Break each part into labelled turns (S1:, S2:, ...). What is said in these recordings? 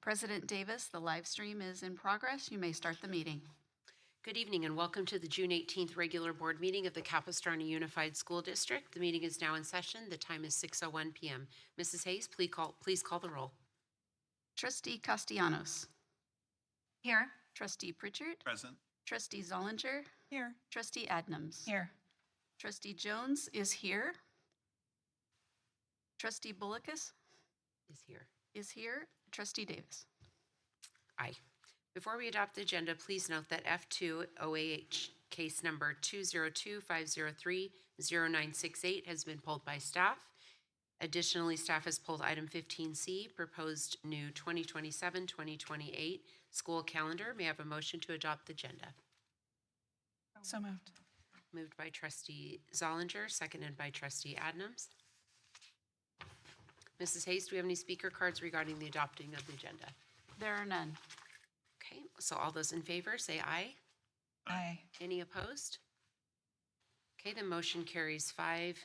S1: President Davis, the live stream is in progress. You may start the meeting.
S2: Good evening and welcome to the June 18th regular board meeting of the Capistrano Unified School District. The meeting is now in session. The time is 6:01 p.m. Mrs. Hayes, please call the roll.
S1: Trustee Castellanos.
S3: Here.
S1: Trustee Pritchard.
S4: Present.
S1: Trustee Zollinger.
S3: Here.
S1: Trustee Adnams.
S3: Here.
S1: Trustee Jones is here. Trustee Bullicus
S2: Is here.
S1: Trustee Davis.
S2: Aye. Before we adopt the agenda, please note that F2 OAH case number 202-503-0968 has been pulled by staff. Additionally, staff has pulled item 15C, proposed new 2027-2028 school calendar. May I have a motion to adopt the agenda?
S3: So moved.
S2: Moved by Trustee Zollinger, seconded by Trustee Adnams. Mrs. Hayes, do we have any speaker cards regarding the adopting of the agenda?
S1: There are none.
S2: Okay, so all those in favor say aye.
S3: Aye.
S2: Any opposed? Okay, the motion carries 5-0-2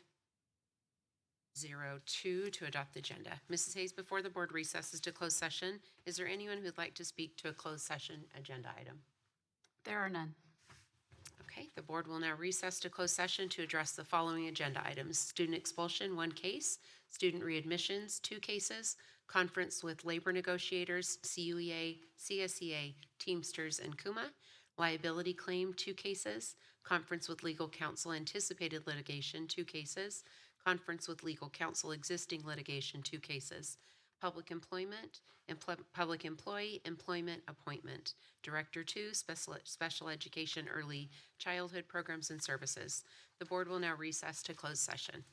S2: to adopt the agenda. Mrs. Hayes, before the board recesses to closed session, is there anyone who'd like to speak to a closed session agenda item?
S1: There are none.
S2: Okay, the board will now recess to closed session to address the following agenda items: student expulsion, 1 case; student readmissions, 2 cases; conference with labor negotiators, CUEA, CSEA, Teamsters, and KUMA; liability claim, 2 cases; conference with legal counsel, anticipated litigation, 2 cases; conference with legal counsel, existing litigation, 2 cases; public employment, public employee, employment, appointment; Director 2, special education, early childhood programs and services. The board will now recess to closed session.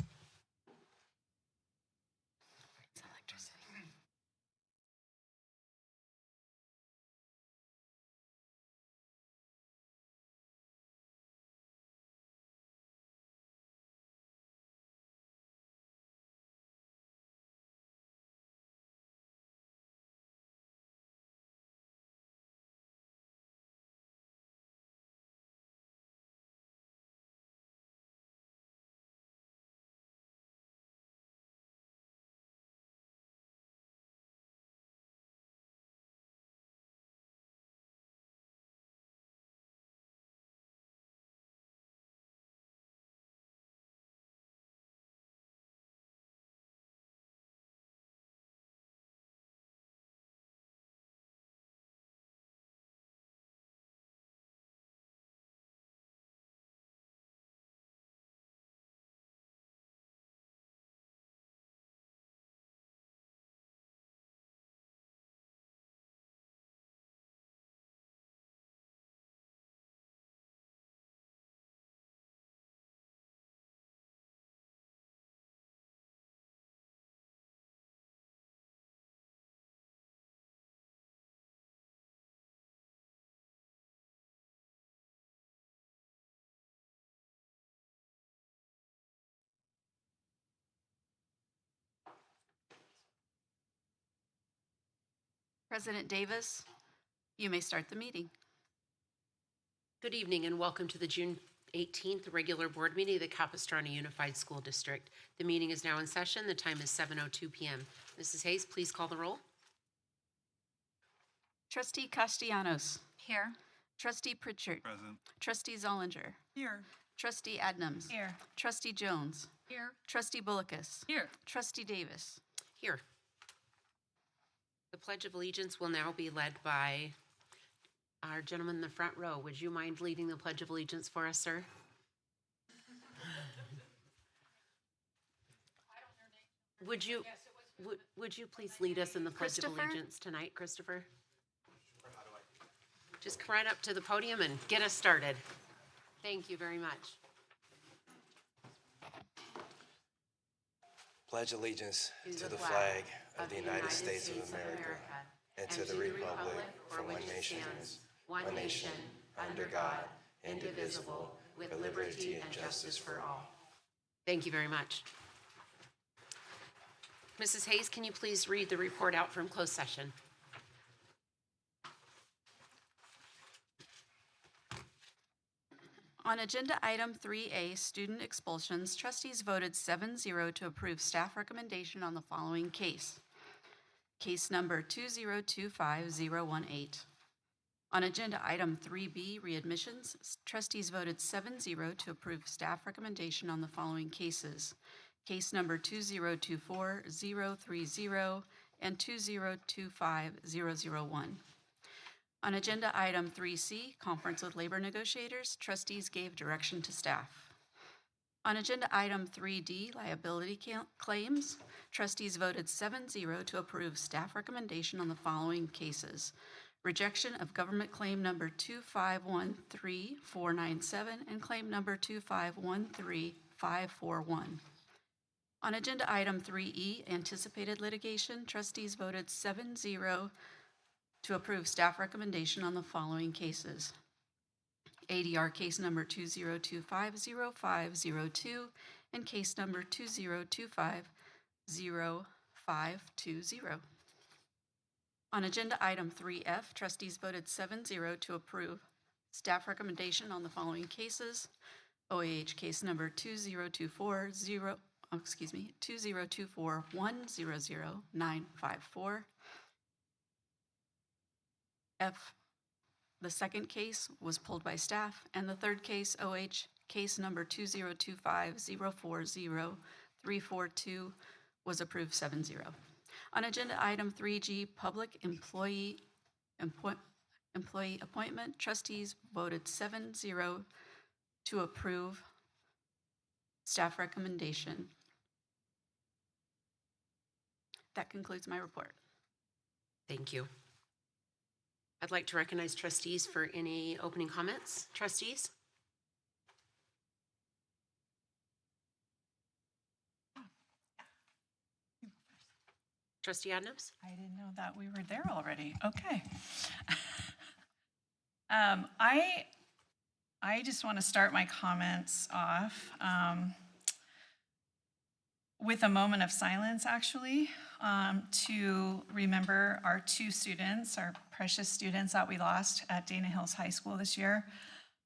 S1: President Davis, you may start the meeting.
S2: Good evening and welcome to the June 18th regular board meeting of the Capistrano Unified School District. The meeting is now in session. The time is 7:02 p.m. Mrs. Hayes, please call the roll.
S1: Trustee Castellanos.
S3: Here.
S1: Trustee Pritchard.
S4: Present.
S1: Trustee Zollinger.
S3: Here.
S1: Trustee Adnams.
S3: Here.
S1: Trustee Jones.
S3: Here.
S1: Trustee Bullicus.
S3: Here.
S1: Trustee Davis.
S2: Here. The Pledge of Allegiance will now be led by our gentleman in the front row. Would you mind leading the Pledge of Allegiance for us, sir? Would you please lead us in the Pledge of
S1: Christopher?
S2: Allegiance tonight, Christopher? Just come right up to the podium and get us started. Thank you very much.
S5: Pledge allegiance to the flag of the United States of America and to the republic for one nation, one nation, under God, indivisible, with liberty and justice for all.
S2: Thank you very much. Mrs. Hayes, can you please read the report out from closed session?
S1: On agenda item 3A, student expulsions, trustees voted 7-0 to approve staff recommendation on the following case. case number 2025018. On agenda item 3B, readmissions, trustees voted 7-0 to approve staff recommendation on the following cases. Case number 2024030 and 2025001. On agenda item 3C, conference with labor negotiators, trustees gave direction to staff. On agenda item 3D, liability claims, trustees voted 7-0 to approve staff recommendation on the following cases. Rejection of government claim number 2513497 and claim number 2513541. On agenda item 3E, anticipated litigation, trustees voted 7-0 to approve staff recommendation on the following cases. ADR case number 202500502 and case number 202500520. On agenda item 3F, trustees voted 7-0 to approve staff recommendation on the following cases. OAH case number 20241000954. The second case was pulled by staff, and the third case, OH case number 20250400342, was approved 7-0. On agenda item 3G, public employee appointment, trustees voted 7-0 to approve staff recommendation. That concludes my report.
S2: Thank you. I'd like to recognize trustees for any opening comments. Trustees? Trustee Adams?
S3: I didn't know that we were there already. Okay. I just want to start my comments off with a moment of silence, actually, to remember our two students, our precious students that we lost at Dana Hills High School this year,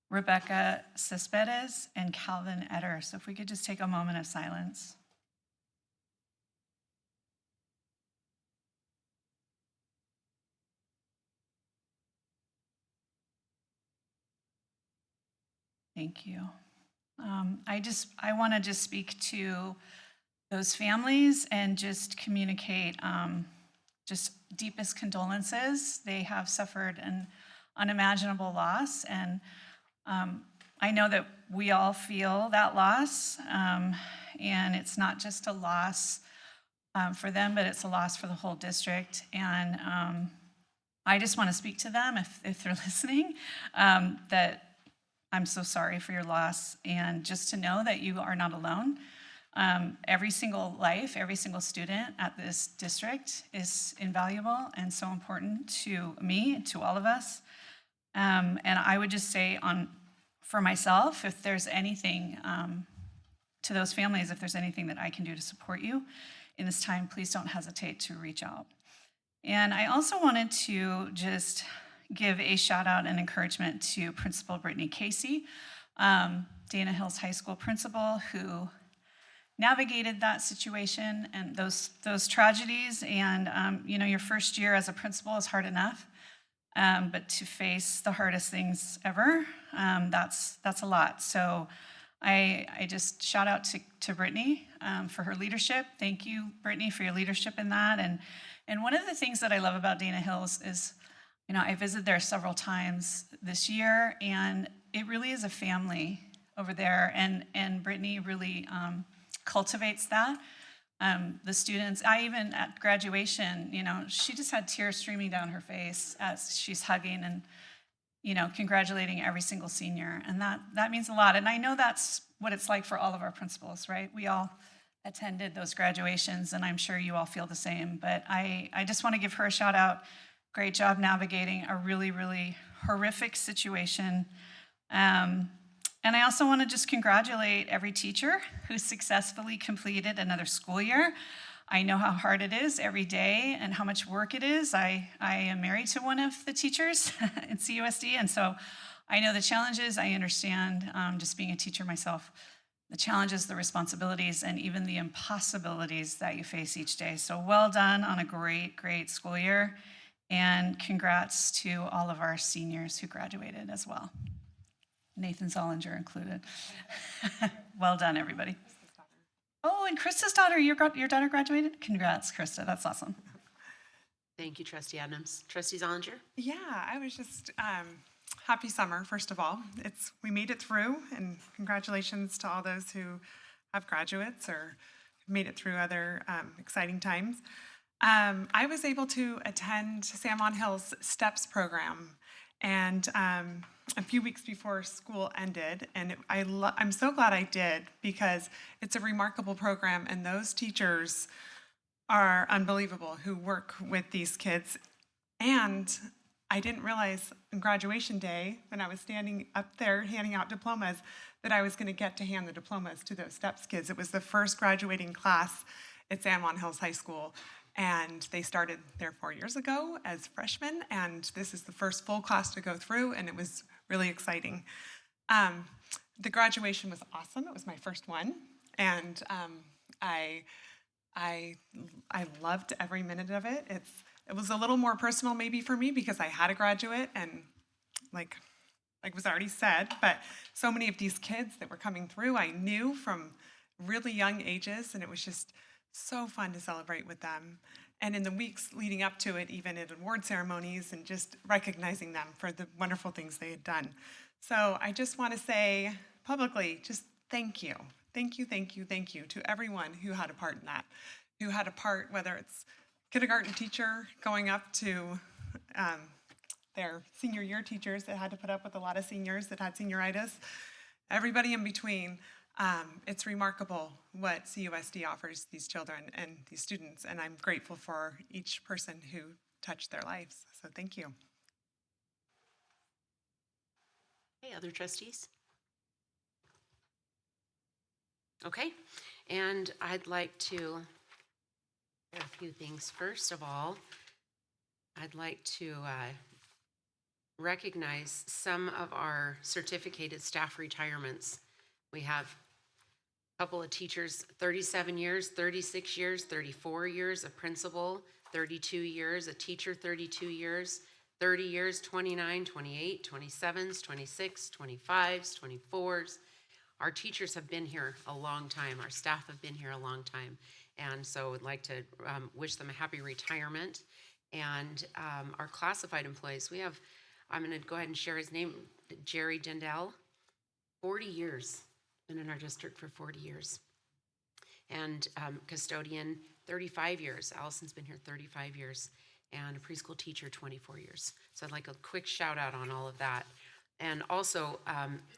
S3: Rebecca Cespedes and Calvin Etter. So if we could just take a moment of silence. Thank you. I want to just speak to those families and just communicate just deepest condolences. They have suffered an unimaginable loss, and I know that we all feel that loss, and it's not just a loss for them, but it's a loss for the whole district. And I just want to speak to them, if they're listening, that I'm so sorry for your loss, and just to know that you are not alone. Every single life, every single student at this district is invaluable and so important to me, to all of us. And I would just say for myself, if there's anything to those families, if there's anything that I can do to support you in this time, please don't hesitate to reach out. And I also wanted to just give a shout out and encouragement to Principal Brittany Casey, Dana Hills High School principal, who navigated that situation and those tragedies. And your first year as a principal is hard enough, but to face the hardest things ever, that's a lot. So I just shout out to Brittany for her leadership. Thank you, Brittany, for your leadership in that. And one of the things that I love about Dana Hills is, I visited there several times this year, and it really is a family over there. And Brittany really cultivates that. The students, even at graduation, she just had tears streaming down her face as she's hugging and, congratulating every single senior. And that means a lot. And I know that's what it's like for all of our principals, right? We all attended those graduations, and I'm sure you all feel the same. But I just want to give her a shout out. Great job navigating a really, really horrific situation. And I also want to just congratulate every teacher who successfully completed another school year. I know how hard it is every day and how much work it is. I am married to one of the teachers in CUSD, and so I know the challenges. I understand just being a teacher myself. the challenges, the responsibilities, and even the impossibilities that you face each day. So well done on a great, great school year. And congrats to all of our seniors who graduated as well. Nathan Zollinger included. Well done, everybody. Oh, and Krista's daughter, your daughter graduated? Congrats, Krista. That's awesome.
S2: Thank you, Trustee Adams. Trustee Zollinger?
S4: Yeah, I was just happy summer, first of all. We made it through, and congratulations to all those who have graduates or made it through other exciting times. I was able to attend San Juan Hills STEPS program, and a few weeks before school ended, and I'm so glad I did, because it's a remarkable program, and those teachers are unbelievable who work with these kids. And I didn't realize on graduation day, when I was standing up there handing out diplomas, that I was going to get to hand the diplomas to those STEPS kids. It was the first graduating class at San Juan Hills High School, and they started there 4 years ago as freshmen, and this is the first full class to go through, and it was really exciting. The graduation was awesome. It was my first one, and I loved every minute of it. It was a little more personal maybe for me because I had a graduate, and like was already said, but so many of these kids that were coming through I knew from really young ages, and it was just so fun to celebrate with them. And in the weeks leading up to it, even at award ceremonies, and just recognizing them for the wonderful things they had done. So I just want to say publicly, just thank you. Thank you, thank you, thank you to everyone who had a part in that, who had a part, whether it's kindergarten teacher going up to their senior year teachers that had to put up with a lot of seniors that had senioritis, everybody in between. It's remarkable what CUSD offers these children and these students, and I'm grateful for each person who touched their lives. So thank you.
S2: Hey, other trustees? Okay, and I'd like to share a few things. First of all, I'd like to recognize some of our certificated staff retirements. We have a couple of teachers, 37 years, 36 years, 34 years, a principal, 32 years, a teacher, 32 years, 30 years, 29, 28, 27s, 26, 25s, 24s. Our teachers have been here a long time. Our staff have been here a long time. And so I'd like to wish them a happy retirement. And our classified employees, I'm going to go ahead and share his name, Jerry Dendell, 40 years, been in our district for 40 years. And custodian, 35 years. Allison's been here 35 years. And a preschool teacher, 24 years. So I'd like a quick shout out on all of that. And also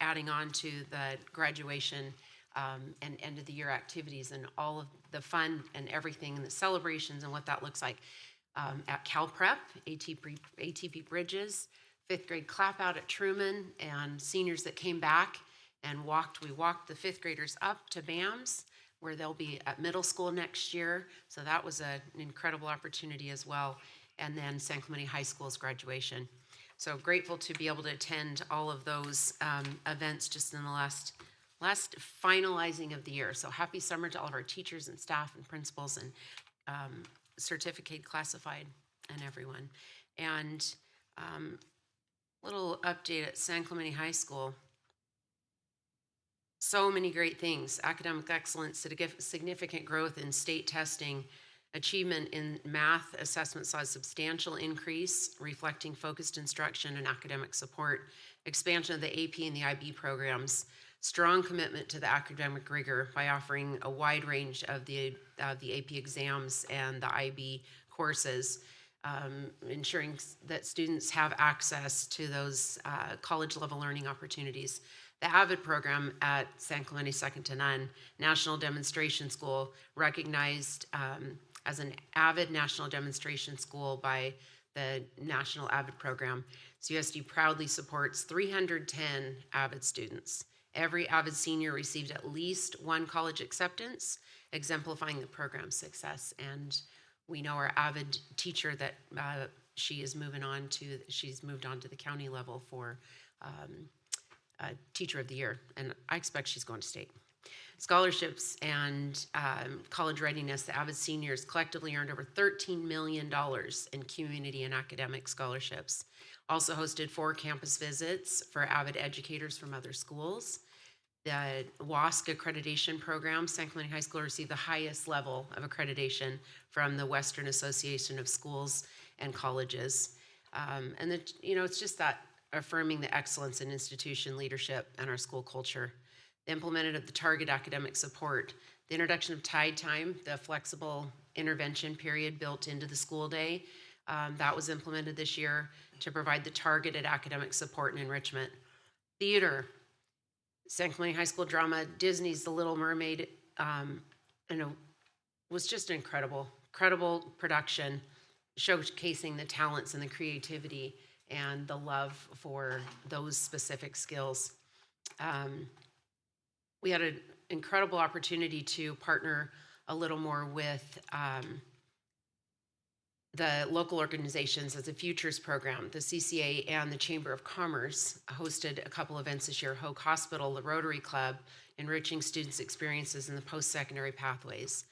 S2: adding on to the graduation and end of the year activities and all of the fun and everything and the celebrations and what that looks like. At Cal Prep, ATP Bridges, 5th grade clap out at Truman, and seniors that came back and we walked the 5th graders up to BAMS, where they'll be at middle school next year. So that was an incredible opportunity as well. And then San Clemente High School's graduation. So grateful to be able to attend all of those events just in the last finalizing of the year. So happy summer to all of our teachers and staff and principals and certificate classified and everyone. And little update at San Clemente High School. So many great things: academic excellence, significant growth in state testing, achievement in math assessment saw a substantial increase, reflecting focused instruction and academic support, expansion of the AP and the IB programs, strong commitment to the academic rigor by offering a wide range of the AP exams and the IB courses, ensuring that students have access to those college-level learning opportunities. The AVID program at San Clemente, second to none. National Demonstration School, recognized as an AVID National Demonstration School by the National AVID Program. CUSD proudly supports 310 AVID students. Every AVID senior received at least one college acceptance, exemplifying the program's success. And we know our AVID teacher that she's moved on to the county level for Teacher of the Year, and I expect she's going to state. Scholarships and college readiness, the Avid seniors collectively earned over $13 million in community and academic scholarships. Also hosted 4 campus visits for Avid educators from other schools. The WASC accreditation program, San Clemente High School received the highest level of accreditation from the Western Association of Schools and Colleges. It's just that affirming the excellence in institution leadership and our school culture. The implemented of the target academic support, the introduction of tide time, the flexible intervention period built into the school day, that was implemented this year to provide the targeted academic support and enrichment. Theater, San Clemente High School drama, Disney's The Little Mermaid, was just an incredible production, showcasing the talents and the creativity and the love for those specific skills. We had an incredible opportunity to partner a little more with the local organizations as a futures program. The CCA and the Chamber of Commerce hosted a couple events this year. Hoag Hospital, the Rotary Club, enriching students' experiences in the post-secondary pathways.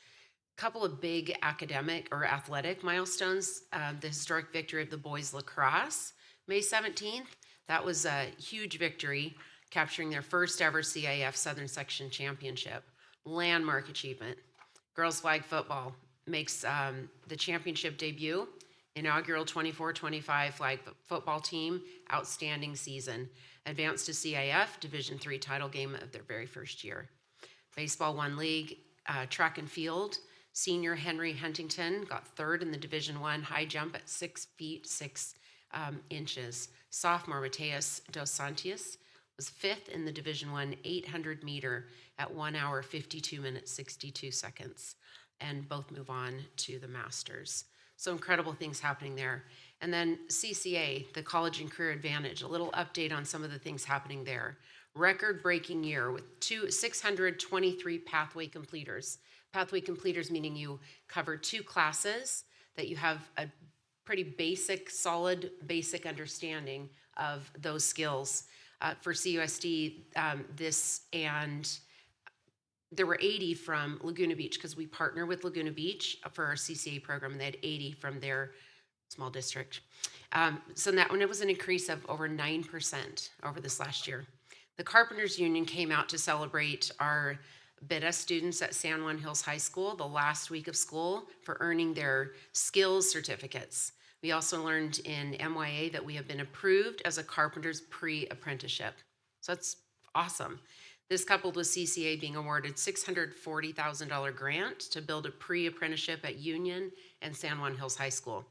S2: A couple of big academic or athletic milestones. The historic victory of the boys lacrosse, May 17th. That was a huge victory, capturing their first ever CIF Southern Section Championship. Landmark achievement. Girls flag football makes the championship debut. Inaugural 24-25 flag football team, outstanding season. Advanced to CIF, Division III title game of their very first year. Baseball 1 league, track and field. Senior Henry Huntington got 3rd in the Division I high jump at 6 feet 6 inches. Sophomore Mateus Dos Santos was 5th in the Division I 800 meter at 1 hour 52 minutes 62 seconds. And both move on to the Masters. So incredible things happening there. And then CCA, the College and Career Advantage, a little update on some of the things happening there. Record-breaking year with 623 pathway completers. Pathway completers meaning you cover 2 classes, that you have a pretty basic, solid, basic understanding of those skills. For CUSD, there were 80 from Laguna Beach, because we partner with Laguna Beach for our CCA program, and they had 80 from their small district. So that one, it was an increase of over 9% over this last year. The Carpenters Union came out to celebrate our BITA students at San Juan Hills High School the last week of school for earning their skills certificates. We also learned in MYA that we have been approved as a carpenter's pre-apprenticeship. So that's awesome. This coupled with CCA being awarded $640,000 grant to build a pre-apprenticeship at Union and San Juan Hills High School.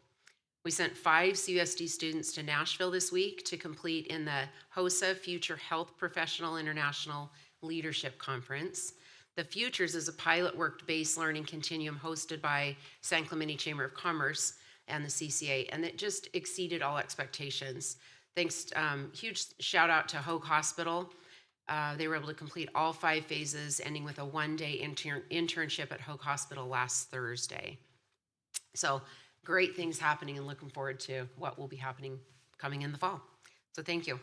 S2: We sent 5 CUSD students to Nashville this week to complete in the HOSA Future Health Professional International Leadership Conference. The Futures is a pilot work-based learning continuum hosted by San Clemente Chamber of Commerce and the CCA, and it just exceeded all expectations. Thanks, huge shout out to Hoag Hospital. They were able to complete all 5 phases, ending with a 1-day internship at Hoag Hospital last Thursday. So great things happening, and looking forward to what will be happening coming in the fall. So thank you.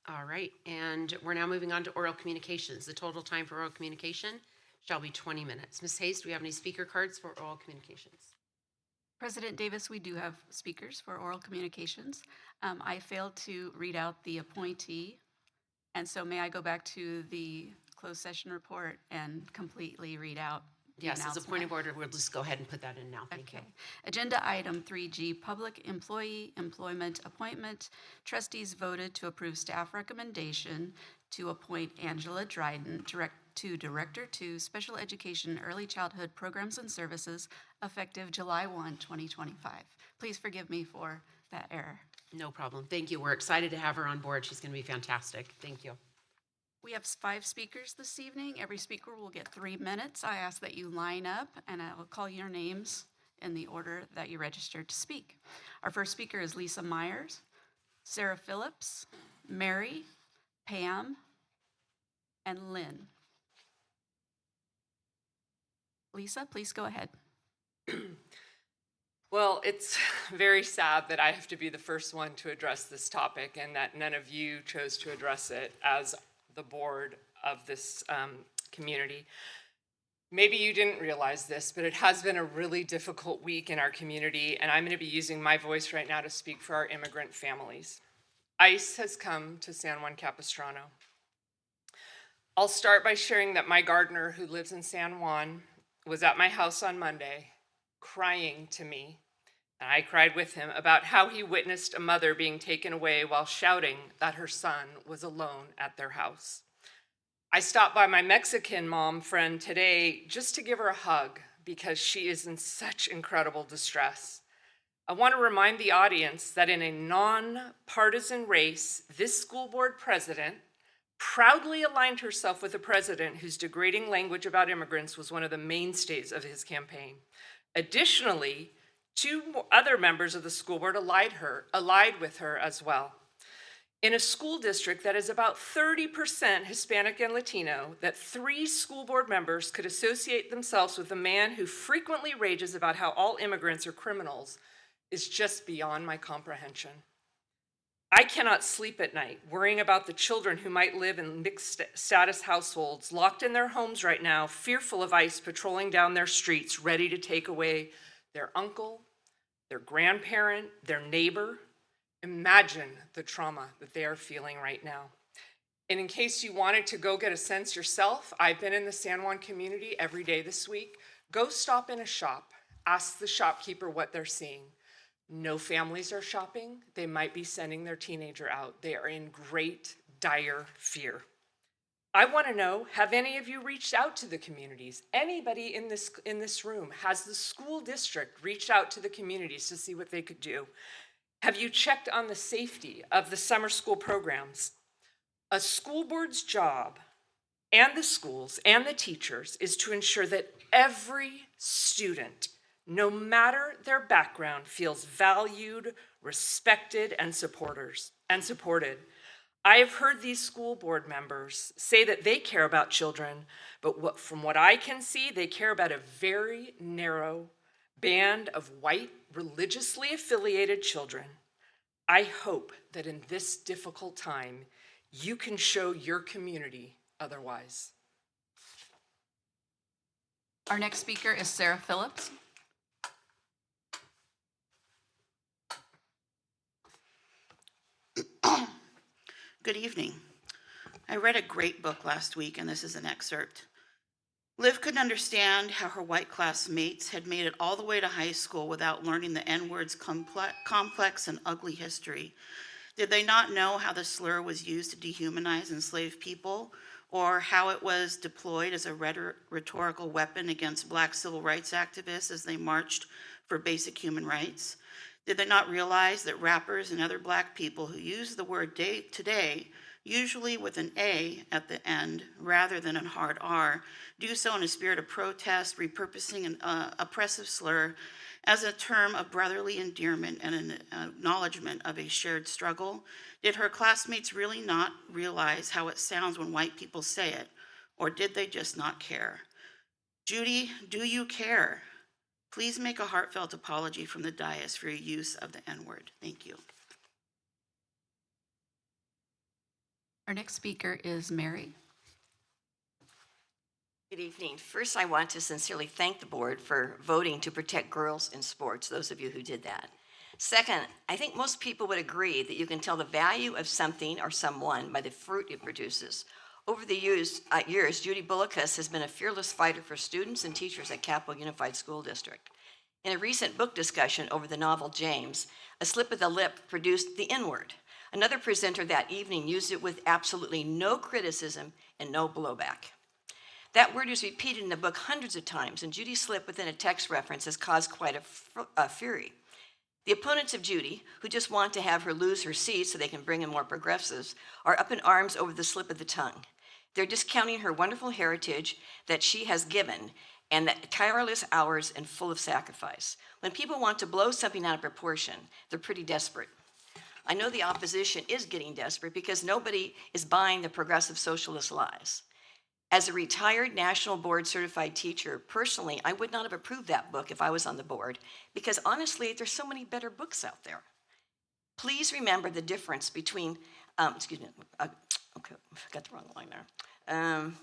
S2: All right, and we're now moving on to oral communications. The total time for oral communication shall be 20 minutes. Ms. Hayes, do we have any speaker cards for oral communications?
S1: President Davis, we do have speakers for oral communications. I failed to read out the appointee, and so may I go back to the closed session report and completely read out the
S2: Yes, as a
S1: announcement?
S2: point of order, we'll just go ahead and put that in now. Thank you.
S1: Okay. Agenda item 3G, public employee employment appointment. Trustees voted to approve staff recommendation to appoint Angela Dryden, Director to Special Education Early Childhood Programs and Services, effective July 1, 2025. Please forgive me for that error.
S2: No problem. Thank you. We're excited to have her on board. She's going to be fantastic. Thank you.
S1: We have 5 speakers this evening. Every speaker will get 3 minutes. I ask that you line up, and I will call your names in the order that you registered to speak. Our first speaker is Lisa Myers, Sarah Phillips, Mary, Pam, and Lynn. Lisa, please go ahead.
S6: Well, it's very sad that I have to be the first one to address this topic and that none of you chose to address it as the board of this community. Maybe you didn't realize this, but it has been a really difficult week in our community, and I'm going to be using my voice right now to speak for our immigrant families. ICE has come to San Juan Capistrano. I'll start by sharing that my gardener, who lives in San Juan, was at my house on Monday crying to me, and I cried with him, about how he witnessed a mother being taken away while shouting that her son was alone at their house. I stopped by my Mexican mom friend today just to give her a hug because she is in such incredible distress. I want to remind the audience that in a nonpartisan race, this school board president proudly aligned herself with a president whose degrading language about immigrants was one of the mainstays of his campaign. Additionally, 2 other members of the school board allied with her as well. In a school district that is about 30% Hispanic and Latino, that 3 school board members could associate themselves with a man who frequently rages about how all immigrants are criminals is just beyond my comprehension. I cannot sleep at night worrying about the children who might live in mixed status households, locked in their homes right now, fearful of ICE patrolling down their streets, ready to take away their uncle, their grandparent, their neighbor. Imagine the trauma that they are feeling right now. And in case you wanted to go get a sense yourself, I've been in the San Juan community every day this week. Go stop in a shop, ask the shopkeeper what they're seeing. No families are shopping. They might be sending their teenager out. They are in great, dire fear. I want to know, have any of you reached out to the communities? Anybody in this room, has the school district reached out to the communities to see what they could do? Have you checked on the safety of the summer school programs? A school board's job, and the schools and the teachers, is to ensure that every student, no matter their background, feels valued, respected, and supported. I have heard these school board members say that they care about children, but from what I can see, they care about a very narrow band of white, religiously affiliated children. I hope that in this difficult time, you can show your community otherwise.
S1: Our next speaker is Sarah Phillips.
S7: Good evening. I read a great book last week, and this is an excerpt. Liv couldn't understand how her white classmates had made it all the way to high school without learning the N-word's complex and ugly history. Did they not know how the slur was used to dehumanize enslaved people, or how it was deployed as a rhetorical weapon against Black civil rights activists as they marched for basic human rights? Did they not realize that rappers and other Black people who use the word today, usually with an A at the end rather than a hard R, do so in a spirit of protest, repurposing an oppressive slur as a term of brotherly endearment and an acknowledgement of a shared struggle? Did her classmates really not realize how it sounds when white people say it, or did they just not care? Judy, do you care? Please make a heartfelt apology from the dais for your use of the N-word. Thank you.
S1: Our next speaker is Mary.
S8: Good evening. First, I want to sincerely thank the board for voting to protect girls in sports, those of you who did that. Second, I think most people would agree that you can tell the value of something or someone by the fruit it produces. Over the years, Judy Bullicus has been a fearless fighter for students and teachers at Capital Unified School District. In a recent book discussion over the novel James, a slip of the lip produced the N-word. Another presenter that evening used it with absolutely no criticism and no blowback. That word is repeated in the book hundreds of times, and Judy's slip within a text reference has caused quite a fury. The opponents of Judy, who just want to have her lose her seat so they can bring in more progressives, are up in arms over the slip of the tongue. They're discounting her wonderful heritage that she has given and that tireless hours and full of sacrifice. When people want to blow something out of proportion, they're pretty desperate. I know the opposition is getting desperate because nobody is buying the progressive socialist lies. As a retired national board certified teacher, personally, I would not have approved that book if I was on the board, because honestly, there's so many better books out there. Please remember the difference between, okay, I got the wrong line there.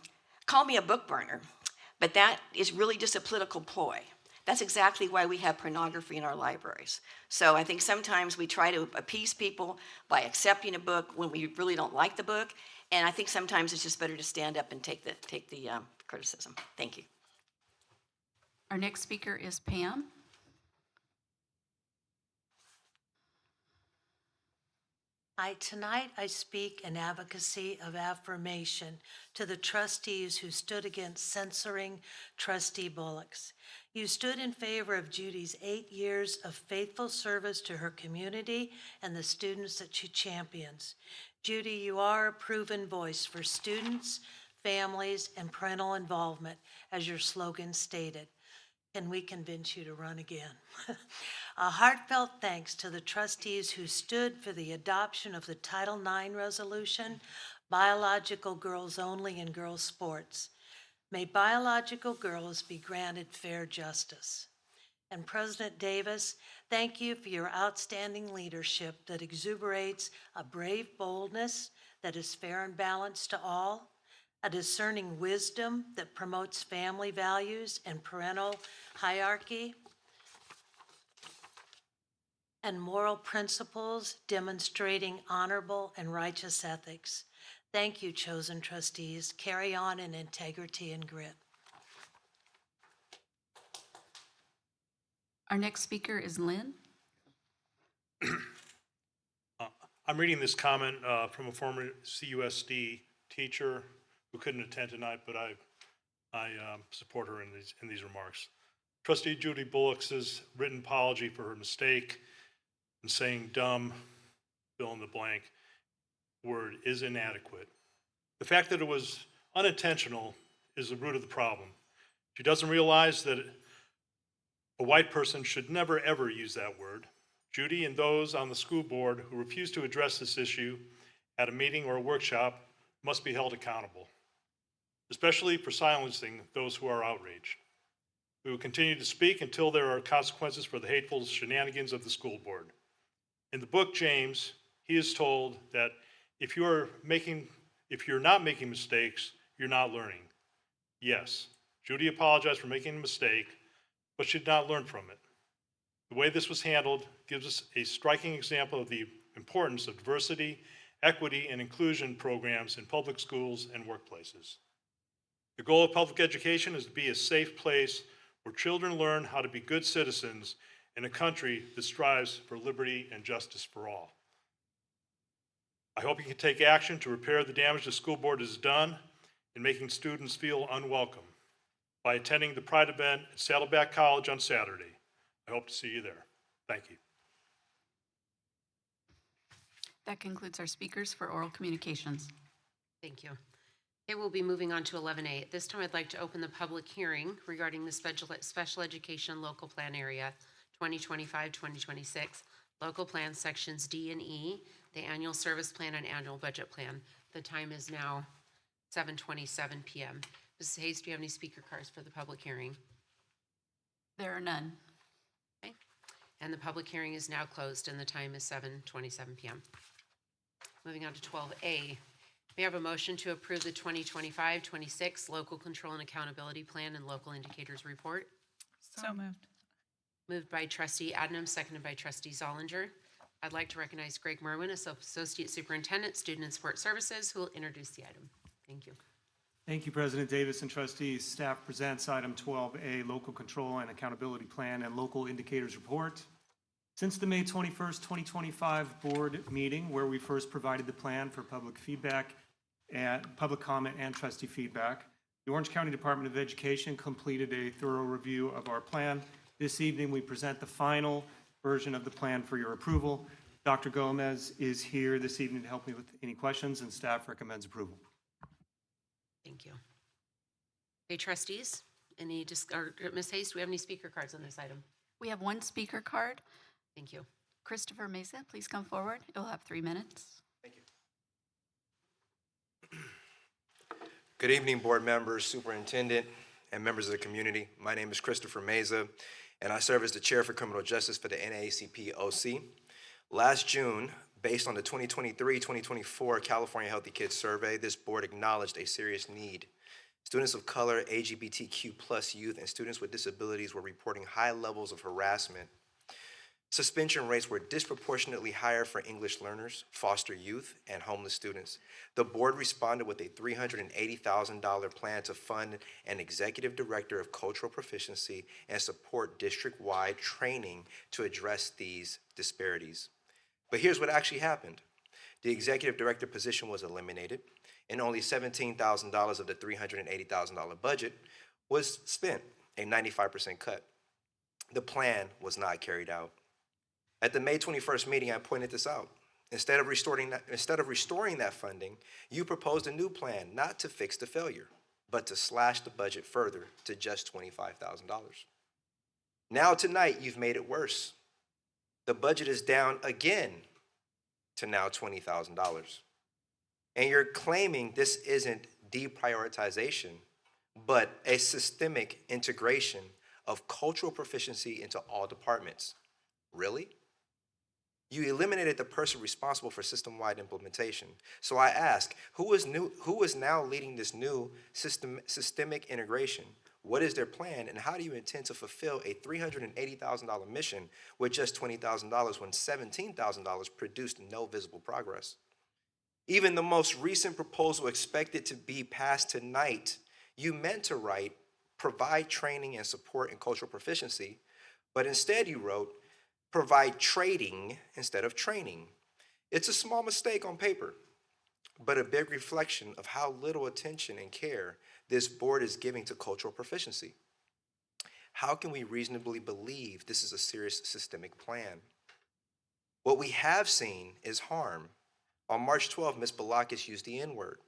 S8: Call me a book burner, but that is really just a political ploy. That's exactly why we have pornography in our libraries. So I think sometimes we try to appease people by accepting a book when we really don't like the book, and I think sometimes it's just better to stand up and take the criticism. Thank you.
S1: Our next speaker is Pam.
S9: Tonight I speak in advocacy of affirmation to the trustees who stood against censoring Trustee Bullocks. You stood in favor of Judy's 8 years of faithful service to her community and the students that she champions. Judy, you are a proven voice for students, families, and parental involvement, as your slogan stated. Can we convince you to run again? A heartfelt thanks to the trustees who stood for the adoption of the Title IX resolution, biological girls only in girls' sports. May biological girls be granted fair justice. And President Davis, thank you for your outstanding leadership that exuberates a brave boldness that is fair and balanced to all, a discerning wisdom that promotes family values and parental hierarchy, and moral principles demonstrating honorable and righteous ethics. Thank you, chosen trustees. Carry on in integrity and grit.
S1: Our next speaker is Lynn.
S10: I'm reading this comment from a former CUSD teacher who couldn't attend tonight, but I support her in these remarks. Trustee Judy Bullocks' written apology for her mistake in saying dumb, fill in the blank, word is inadequate. The fact that it was unintentional is the root of the problem. She doesn't realize that a white person should never ever use that word. Judy and those on the school board who refuse to address this issue at a meeting or a workshop must be held accountable, especially for silencing those who are outraged. We will continue to speak until there are consequences for the hateful shenanigans of the school board. In the book, James, he is told that if you're not making mistakes, you're not learning. Yes, Judy apologized for making a mistake, but she did not learn from it. The way this was handled gives us a striking example of the importance of diversity, equity, and inclusion programs in public schools and workplaces. The goal of public education is to be a safe place where children learn how to be good citizens in a country that strives for liberty and justice for all. I hope you can take action to repair the damage the school board has done in making students feel unwelcome by attending the Pride event at Saddleback College on Saturday. I hope to see you there. Thank you.
S1: That concludes our speakers for oral communications.
S2: Thank you. Okay, we'll be moving on to 11A. At this time, I'd like to open the public hearing regarding the special education local plan area 2025-2026, local plan sections D and E, the annual service plan and annual budget plan. The time is now 7:27 p.m. Mrs. Hayes, do you have any speaker cards for the public hearing?
S1: There are none.
S2: Okay. And the public hearing is now closed and the time is 7:27 p.m. Moving on to 12A. May I have a motion to approve the 2025-26 local control and accountability plan and local indicators report?
S3: So moved.
S2: Moved by Trustee Adnam, seconded by Trustee Zollinger. I'd like to recognize Greg Merwin, Associate Superintendent, Student and Support Services, who will introduce the item. Thank you.
S11: Thank you, President Davis and trustees. Staff presents item 12A, Local Control and Accountability Plan and Local Indicators Report. Since the May 21st, 2025 board meeting, where we first provided the plan for public feedback and public comment and trustee feedback, the Orange County Department of Education completed a thorough review of our plan. This evening, we present the final version of the plan for your approval. Dr. Gomez is here this evening to help me with any questions, and staff recommends approval.
S2: Thank you. Okay, trustees, Ms. Hayes, do we have any speaker cards on this item?
S1: We have one speaker card.
S2: Thank you.
S1: Christopher Mesa, please come forward. You'll have 3 minutes.
S10: Thank you.
S5: Good evening, board members, superintendent, and members of the community. My name is Christopher Meza, and I serve as the Chair for Criminal Justice for the NAACP OC. Last June, based on the 2023-2024 California Healthy Kids Survey, this board acknowledged a serious need. Students of color, LGBTQ+ youth, and students with disabilities were reporting high levels of harassment. Suspension rates were disproportionately higher for English learners, foster youth, and homeless students. The board responded with a $380,000 plan to fund an executive director of cultural proficiency and support district-wide training to address these disparities. But here's what actually happened. The executive director position was eliminated, and only $17,000 of the $380,000 budget was spent, a 95% cut. The plan was not carried out. At the May 21st meeting, I pointed this out. Instead of restoring that funding, you proposed a new plan not to fix the failure, but to slash the budget further to just $25,000. Now tonight, you've made it worse. The budget is down again to now $20,000. And you're claiming this isn't deprioritization, but a systemic integration of cultural proficiency into all departments. Really? You eliminated the person responsible for system-wide implementation. So I ask, who is now leading this new systemic integration? What is their plan, and how do you intend to fulfill a $380,000 mission with just $20,000 when $17,000 produced no visible progress? Even the most recent proposal expected to be passed tonight, you meant to write, provide training and support in cultural proficiency, but instead you wrote, provide trading instead of training. It's a small mistake on paper, but a big reflection of how little attention and care this board is giving to cultural proficiency. How can we reasonably believe this is a serious systemic plan? What we have seen is harm. On March 12th, Ms. Balakis used the N-word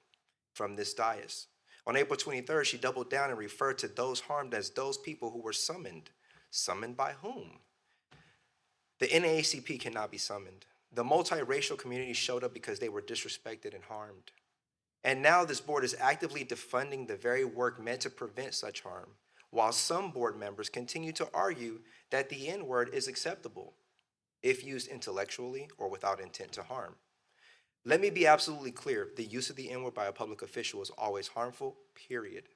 S5: from this dais. On April 23rd, she doubled down and referred to those harmed as those people who were summoned. Summoned by whom? The NAACP cannot be summoned. The multiracial community showed up because they were disrespected and harmed. And now this board is actively defunding the very work meant to prevent such harm, while some board members continue to argue that the N-word is acceptable if used intellectually or without intent to harm. Let me be absolutely clear, the use of the N-word by a public official is always harmful, period.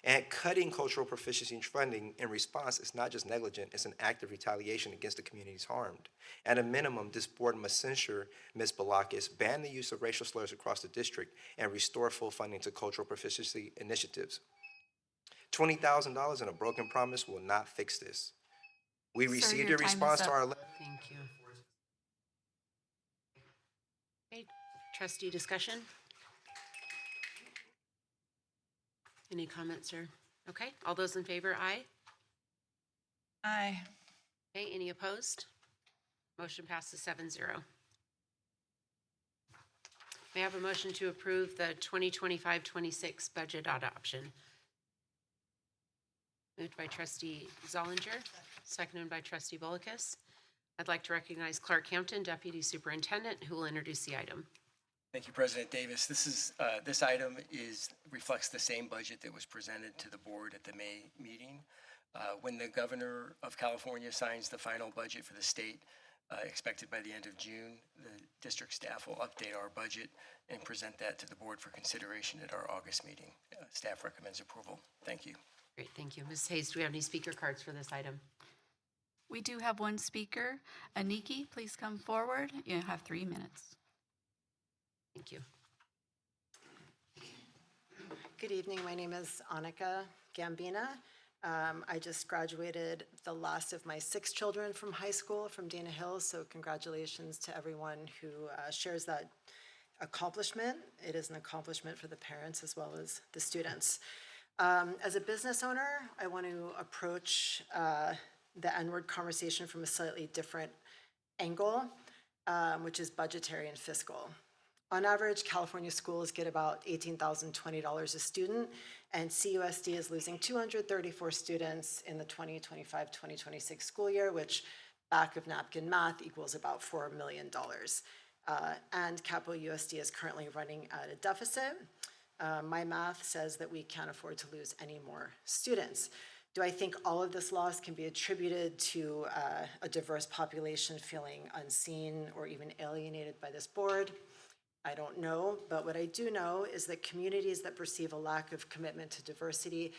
S5: And cutting cultural proficiency funding in response is not just negligent, it's an act of retaliation against the communities harmed. At a minimum, this board must censure Ms. Balakis, ban the use of racial slurs across the district, and restore full funding to cultural proficiency initiatives. $20,000 and a broken promise will not fix this. We
S1: Sir,
S5: received
S1: your
S5: a
S1: time is
S5: response to
S1: up.
S5: our letter.
S2: Thank you. Okay, trustee discussion? Any comments, sir? Okay, all those in favor, aye.
S3: Aye.
S2: Okay, any opposed? Motion passes 7-0. May I have a motion to approve the 2025-26 budget adoption? Moved by trustee Zollinger, seconded by trustee Bolekis. I'd like to recognize Clark Hampton, Deputy Superintendent, who will introduce the item.
S12: Thank you, President Davis. This item reflects the same budget that was presented to the board at the May meeting. When the governor of California signs the final budget for the state, expected by the end of June, the district staff will update our budget and present that to the board for consideration at our August meeting. Staff recommends approval. Thank you.
S2: Great, thank you. Ms. Hayes, do we have any speaker cards for this item?
S1: We do have one speaker. Aniki, please come forward. You have 3 minutes.
S2: Thank you.
S13: Good evening. My name is Annika Gambina. I just graduated the last of my 6 children from high school from Dana Hills, so congratulations to everyone who shares that accomplishment. It is an accomplishment for the parents as well as the students. As a business owner, I want to approach the N-word conversation from a slightly different angle, which is budgetary and fiscal. On average, California schools get about $18,020 a student, and CUSD is losing 234 students in the 2025-2026 school year, which back of napkin math equals about $4 million. And Capital USD is currently running at a deficit. My math says that we can't afford to lose any more students. Do I think all of this loss can be attributed to a diverse population feeling unseen or even alienated by this board? I don't know, but what I do know is that communities that perceive a lack of commitment to diversity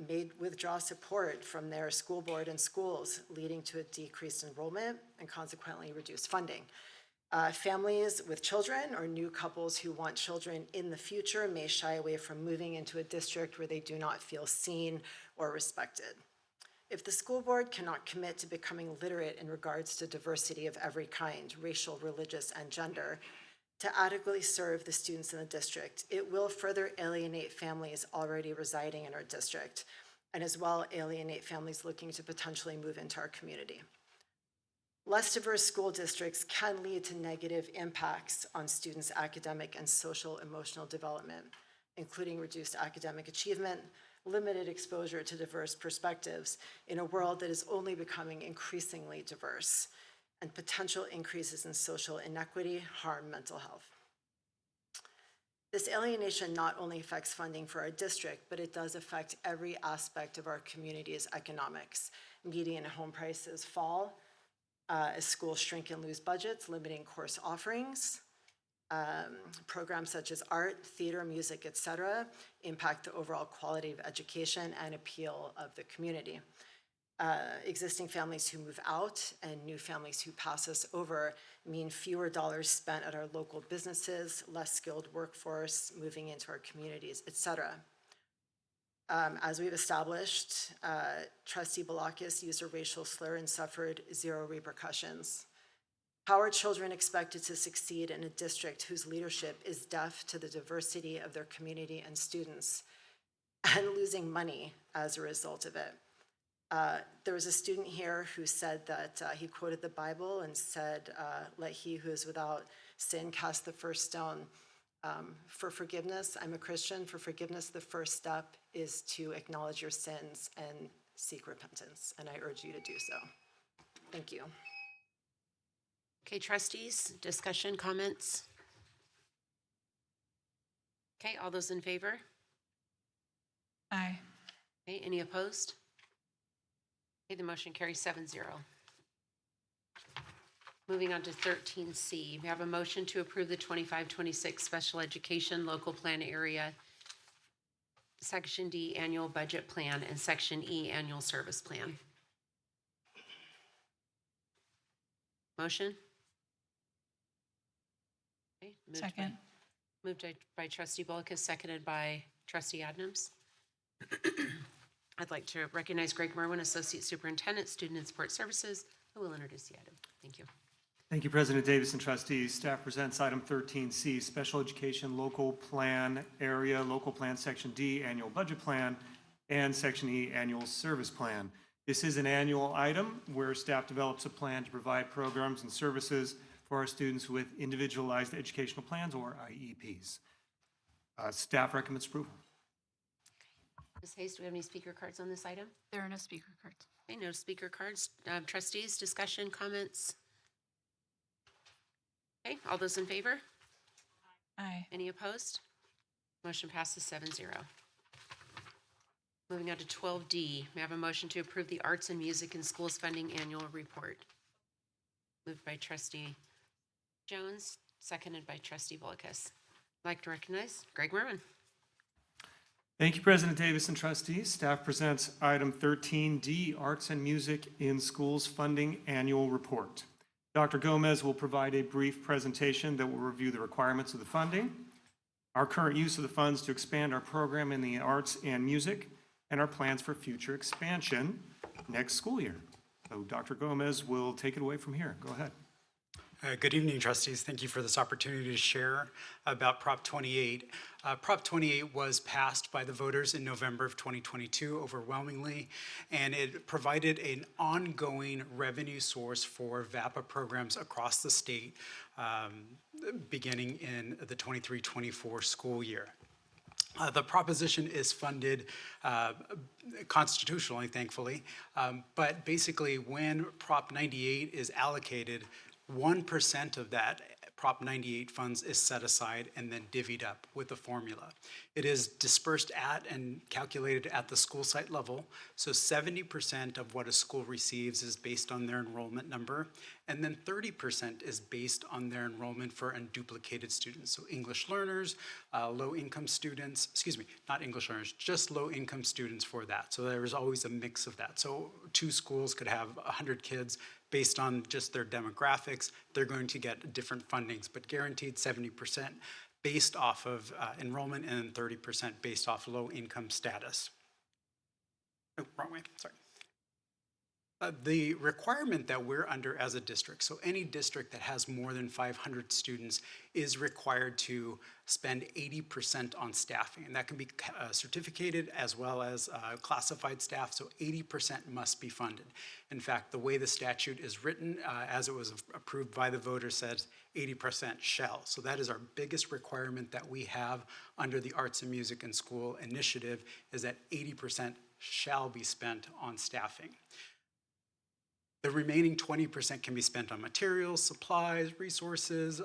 S13: may withdraw support from their school board and schools, leading to a decreased enrollment and consequently reduced funding. Families with children or new couples who want children in the future may shy away from moving into a district where they do not feel seen or respected. If the school board cannot commit to becoming literate in regards to diversity of every kind, racial, religious, and gender, to adequately serve the students in the district, it will further alienate families already residing in our district, and as well alienate families looking to potentially move into our community. Less diverse school districts can lead to negative impacts on students' academic and social emotional development, including reduced academic achievement, limited exposure to diverse perspectives in a world that is only becoming increasingly diverse, and potential increases in social inequity harm mental health. This alienation not only affects funding for our district, but it does affect every aspect of our community's economics. Median home prices fall, as schools shrink and lose budgets, limiting course offerings. Programs such as art, theater, music, etc., impact the overall quality of education and appeal of the community. Existing families who move out and new families who pass us over mean fewer dollars spent at our local businesses, less skilled workforce moving into our communities, etc. As we've established, Trustee Balakis used a racial slur and suffered 0 repercussions. How are children expected to succeed in a district whose leadership is deaf to the diversity of their community and students and losing money as a result of it? There was a student here who said that he quoted the Bible and said, let he who is without sin cast the first stone. For forgiveness, I'm a Christian. For forgiveness, the first step is to acknowledge your sins and seek repentance, and I urge you to do so. Thank you.
S2: Okay, trustees, discussion, comments? Okay, all those in favor?
S3: Aye.
S2: Okay, any opposed? Okay, the motion carries 7-0. Moving on to 13C, we have a motion to approve the 25-26 Special Education Local Plan Area, Section D Annual Budget Plan, and Section E Annual Service Plan. Motion? Okay,
S3: Second.
S2: Moved by Trustee Bullock, seconded by Trustee Adams. I'd like to recognize Greg Merwin, Associate Superintendent, Student and Support Services, who will introduce the item. Thank you.
S11: Thank you, President Davis and trustees. Staff presents item 13C, Special Education Local Plan Area, Local Plan Section D, Annual Budget Plan, and Section E, Annual Service Plan. This is an annual item where staff develops a plan to provide programs and services for our students with individualized educational plans, or IEPs. Staff recommends approval.
S2: Ms. Hayes, do we have any speaker cards on this item?
S1: There are no speaker cards.
S2: Okay, no speaker cards. Trustees, discussion, comments? Okay, all those in favor?
S3: Aye.
S2: Any opposed? Motion passes 7-0. Moving on to 12D, may I have a motion to approve the Arts and Music in Schools Funding Annual Report? Moved by Trustee Jones, seconded by Trustee Bullicus. I'd like to recognize Greg Merwin.
S11: Thank you, President Davis and trustees. Staff presents item 13D, Arts and Music in Schools Funding Annual Report. Dr. Gomez will provide a brief presentation that will review the requirements of the funding, our current use of the funds to expand our program in the arts and music, and our plans for future expansion next school year. So Dr. Gomez will take it away from here. Go ahead.
S14: Good evening, trustees. Thank you for this opportunity to share about Prop 28. Prop 28 was passed by the voters in November of 2022 overwhelmingly, and it provided an ongoing revenue source for VAPA programs across the state beginning in the 23-24 school year. The proposition is funded constitutionally, thankfully, but basically when Prop 98 is allocated, 1% of that Prop 98 funds is set aside and then divvied up with a formula. It is dispersed at and calculated at the school site level. So 70% of what a school receives is based on their enrollment number, and then 30% is based on their enrollment for unduplicated students. So English learners, low-income students, excuse me, not English learners, just low-income students for that. So there is always a mix of that. So 2 schools could have 100 kids. Based on just their demographics, they're going to get different fundings, but guaranteed 70% based off of enrollment and 30% based off low-income status. Oh, wrong way, sorry. The requirement that we're under as a district, so any district that has more than 500 students is required to spend 80% on staffing, and that can be certificated as well as classified staff, so 80% must be funded. In fact, the way the statute is written, as it was approved by the voters, says 80% shall. So that is our biggest requirement that we have under the Arts and Music in School initiative, is that 80% shall be spent on staffing. The remaining 20% can be spent on materials, supplies, resources,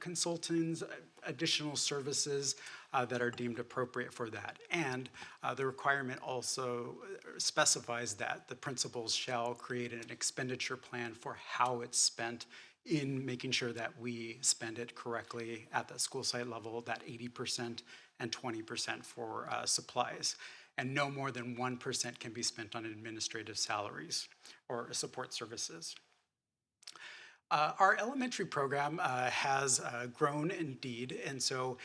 S14: consultants, additional services that are deemed appropriate for that. And the requirement also specifies that the principals shall create an expenditure plan for how it's spent, in making sure that we spend it correctly at the school site level, that 80% and 20% for supplies. And no more than 1% can be spent on administrative salaries or support services. Our elementary program has grown indeed, and so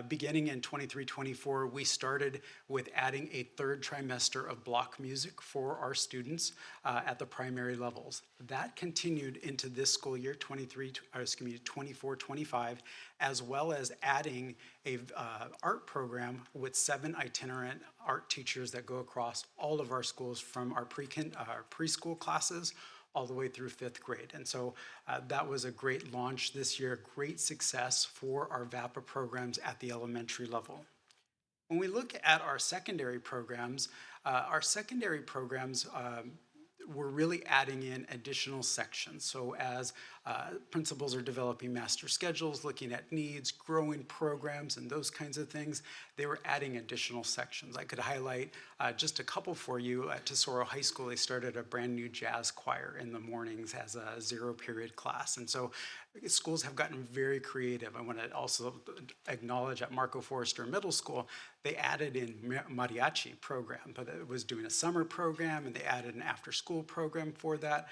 S14: beginning in 23-24, we started with adding a 3rd trimester of block music for our students at the primary levels. That continued into this school year, 24-25, as well as adding a art program with 7 itinerant art teachers that go across all of our schools, from our preschool classes all the way through 5th grade. And so that was a great launch this year, great success for our VAPA programs at the elementary level. When we look at our secondary programs, we're really adding in additional sections. So as principals are developing master schedules, looking at needs, growing programs, and those kinds of things, they were adding additional sections. I could highlight just a couple for you. At Tesoro High School, they started a brand new jazz choir in the mornings as a 0-period class. And so schools have gotten very creative. I want to also acknowledge at Marco Forster Middle School, they added in mariachi program, but it was doing a summer program, and they added an after-school program for that,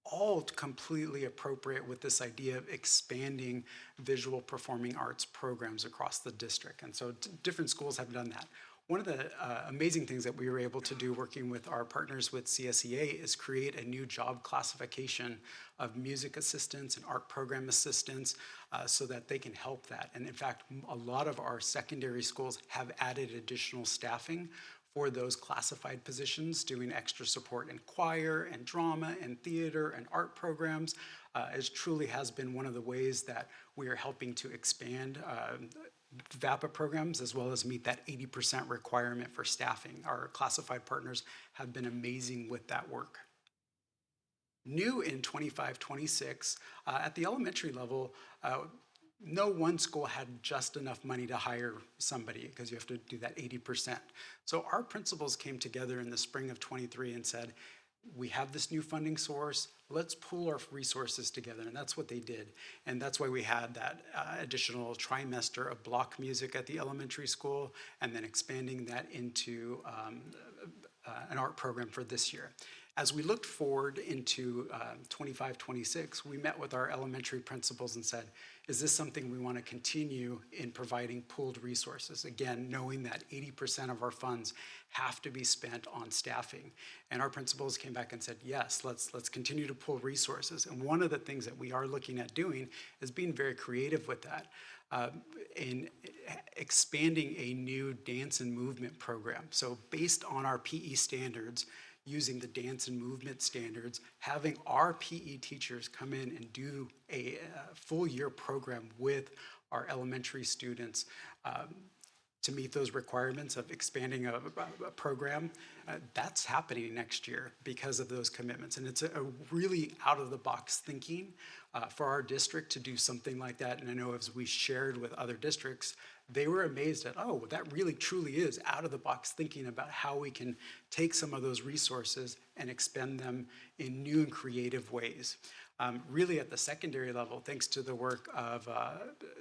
S14: all completely appropriate with this idea of expanding visual performing arts programs across the district. And so different schools have done that. One of the amazing things that we were able to do working with our partners with CSEA is create a new job classification of music assistants and art program assistants so that they can help that. And in fact, a lot of our secondary schools have added additional staffing for those classified positions, doing extra support in choir and drama and theater and art programs. It truly has been one of the ways that we are helping to expand VAPA programs, as well as meet that 80% requirement for staffing. Our classified partners have been amazing with that work. New in 25-26, at the elementary level, no one school had just enough money to hire somebody, because you have to do that 80%. So our principals came together in the spring of 23 and said, we have this new funding source, let's pool our resources together, and that's what they did. And that's why we had that additional trimester of block music at the elementary school, and then expanding that into an art program for this year. As we looked forward into 25-26, we met with our elementary principals and said, is this something we want to continue in providing pooled resources? Again, knowing that 80% of our funds have to be spent on staffing. And our principals came back and said, yes, let's continue to pool resources. And one of the things that we are looking at doing is being very creative with that. In expanding a new dance and movement program. So based on our PE standards, using the dance and movement standards, having our PE teachers come in and do a full year program with our elementary students to meet those requirements of expanding a program, that's happening next year because of those commitments. And it's a really out-of-the-box thinking for our district to do something like that. And I know as we shared with other districts, they were amazed at, oh, that really truly is out-of-the-box thinking about how we can take some of those resources and expend them in new and creative ways. Really at the secondary level, thanks to the work of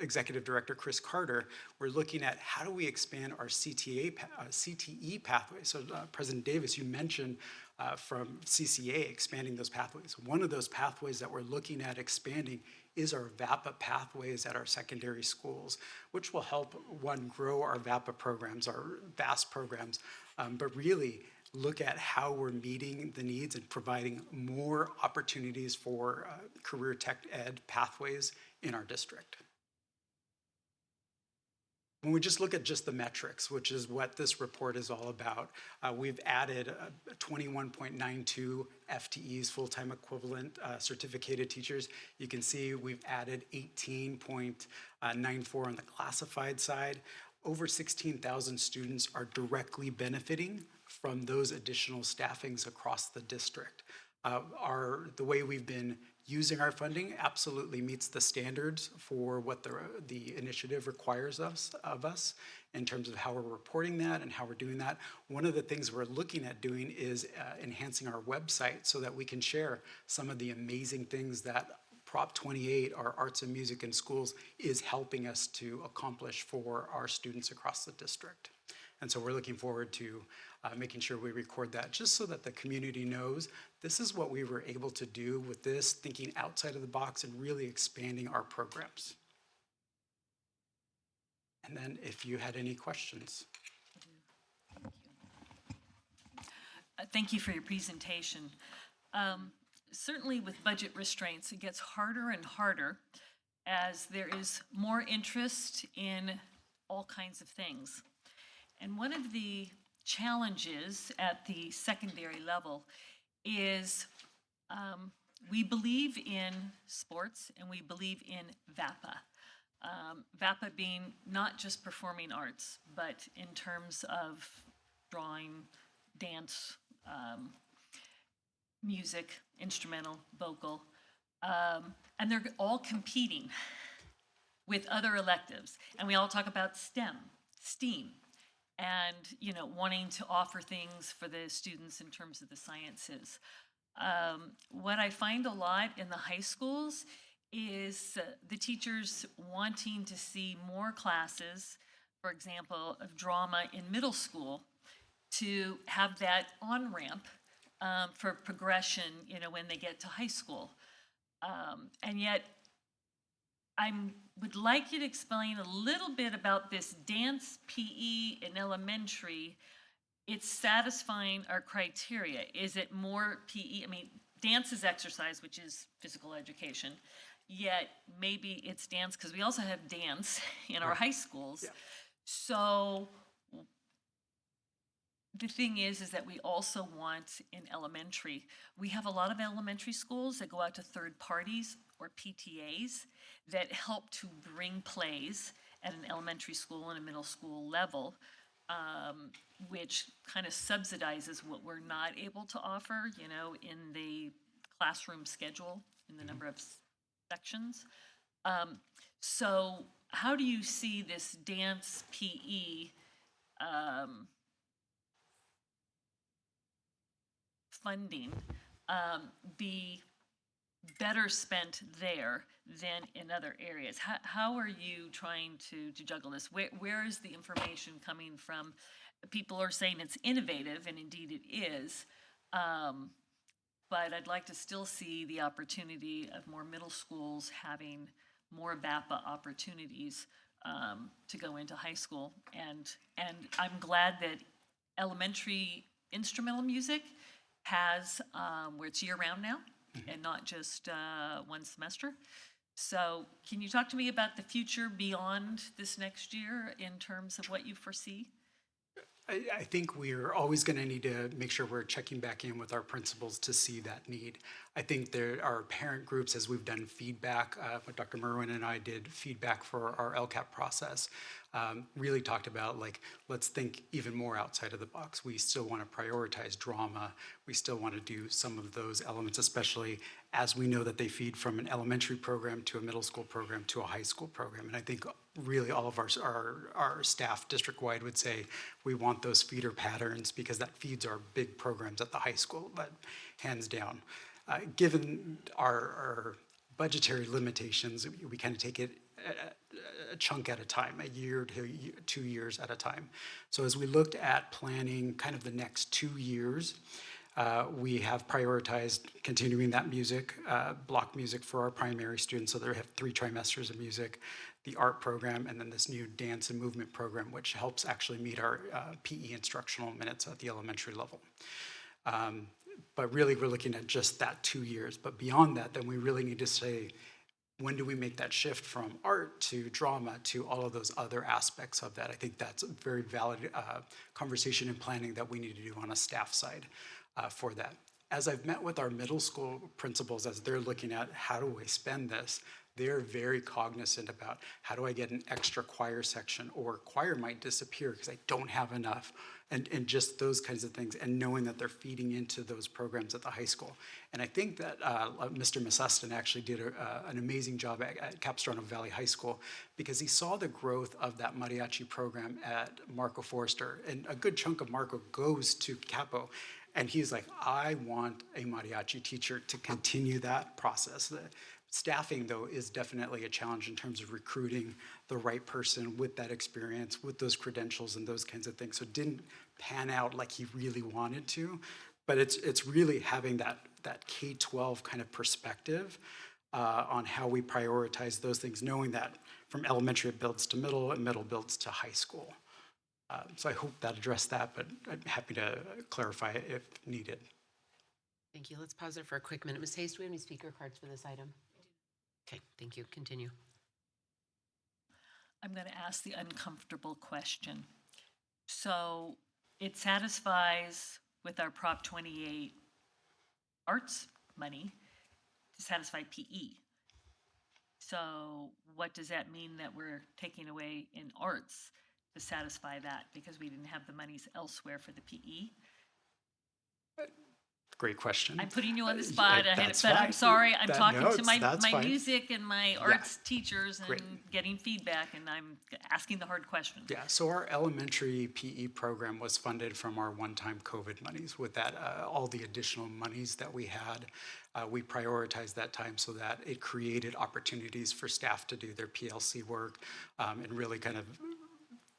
S14: Executive Director Chris Carter, we're looking at how do we expand our CTE pathway. So President Davis, you mentioned from CCA expanding those pathways. One of those pathways that we're looking at expanding is our VAPA pathways at our secondary schools, which will help, one, grow our VAPA programs, our VAST programs, but really look at how we're meeting the needs and providing more opportunities for career tech ed pathways in our district. When we just look at just the metrics, which is what this report is all about, we've added 21.92 FTEs, full-time equivalent certificated teachers. You can see we've added 18.94 on the classified side. Over 16,000 students are directly benefiting from those additional staffings across the district. The way we've been using our funding absolutely meets the standards for what the initiative requires of us in terms of how we're reporting that and how we're doing that. One of the things we're looking at doing is enhancing our website so that we can share some of the amazing things that Prop 28, our Arts and Music in Schools, is helping us to accomplish for our students across the district. And so we're looking forward to making sure we record that just so that the community knows this is what we were able to do with this, thinking outside of the box and really expanding our programs. And then if you had any questions.
S15: Thank you for your presentation. Certainly with budget restraints, it gets harder and harder as there is more interest in all kinds of things. And one of the challenges at the secondary level is we believe in sports and we believe in VAPA. VAPA being not just performing arts, but in terms of drawing, dance, music, instrumental, vocal, and they're all competing with other electives. And we all talk about STEAM, and wanting to offer things for the students in terms of the sciences. What I find a lot in the high schools is the teachers wanting to see more classes, for example, of drama in middle school, to have that on-ramp for progression, when they get to high school. And yet, I would like you to explain a little bit about this dance PE in elementary. It's satisfying our criteria. Is it more PE? I mean, dance is exercise, which is physical education. Yet maybe it's dance, because we also have dance in our high schools. Yeah. So the thing is that we also want in elementary, we have a lot of elementary schools that go out to third parties or PTAs that help to bring plays at an elementary school and a middle school level, which kind of subsidizes what we're not able to offer, in the classroom schedule, in the number of sections. So how do you see this dance PE funding be better spent there than in other areas? How are you trying to juggle this? Where is the information coming from? People are saying it's innovative, and indeed it is, but I'd like to still see the opportunity of more middle schools having more VAPA opportunities to go into high school. And I'm glad that elementary instrumental music has, where it's year-round now, and not just one semester. So can you talk to me about the future beyond this next year in terms of what you foresee?
S14: I think we're always going to need to make sure we're checking back in with our principals to see that need. I think there are parent groups, as we've done feedback, Dr. Merwin and I did feedback for our LCAP process. really talked about, like, let's think even more outside of the box. We still want to prioritize drama. We still want to do some of those elements, especially as we know that they feed from an elementary program to a middle school program to a high school program. And I think really all of our staff district-wide would say we want those feeder patterns because that feeds our big programs at the high school, but hands down. Given our budgetary limitations, we kind of take it a chunk at a time, a year to 2 years at a time. So as we looked at planning kind of the next 2 years, we have prioritized continuing that music, block music for our primary students, so they have 3 trimesters of music, the art program, and then this new dance and movement program, which helps actually meet our PE instructional minutes at the elementary level. But really, we're looking at just that 2 years. But beyond that, then we really need to say, when do we make that shift from art to drama to all of those other aspects of that? I think that's a very valid conversation and planning that we need to do on a staff side for that. As I've met with our middle school principals, as they're looking at how do we spend this, they're very cognizant about how do I get an extra choir section, or choir might disappear because I don't have enough, and just those kinds of things, and knowing that they're feeding into those programs at the high school. And I think that Mr. Masseston actually did an amazing job at Capistrano Valley High School, because he saw the growth of that mariachi program at Marco Forster, and a good chunk of Marco goes to Capo. And he's like, I want a mariachi teacher to continue that process. The staffing, though, is definitely a challenge in terms of recruiting the right person with that experience, with those credentials and those kinds of things. So it didn't pan out like he really wanted to, but it's really having that K-12 kind of perspective on how we prioritize those things, knowing that from elementary it builds to middle, and middle builds to high school. So I hope that addressed that, but I'm happy to clarify it if needed.
S2: Thank you. Let's pause there for a quick minute. Ms. Hayes, do we have any speaker cards for this item? Okay, thank you. Continue.
S15: I'm going to ask the uncomfortable question. So it satisfies with our Prop 28 arts money to satisfy PE. So what does that mean that we're taking away in arts to satisfy that, because we didn't have the monies elsewhere for the PE?
S14: Great question.
S15: I'm putting you on the spot, but I'm sorry, I'm talking to my music and my arts teachers and getting feedback, and I'm asking the hard questions.
S14: Yeah, so our elementary PE program was funded from our one-time COVID monies. With that, all the additional monies that we had, we prioritized that time so that it created opportunities for staff to do their PLC work and really kind of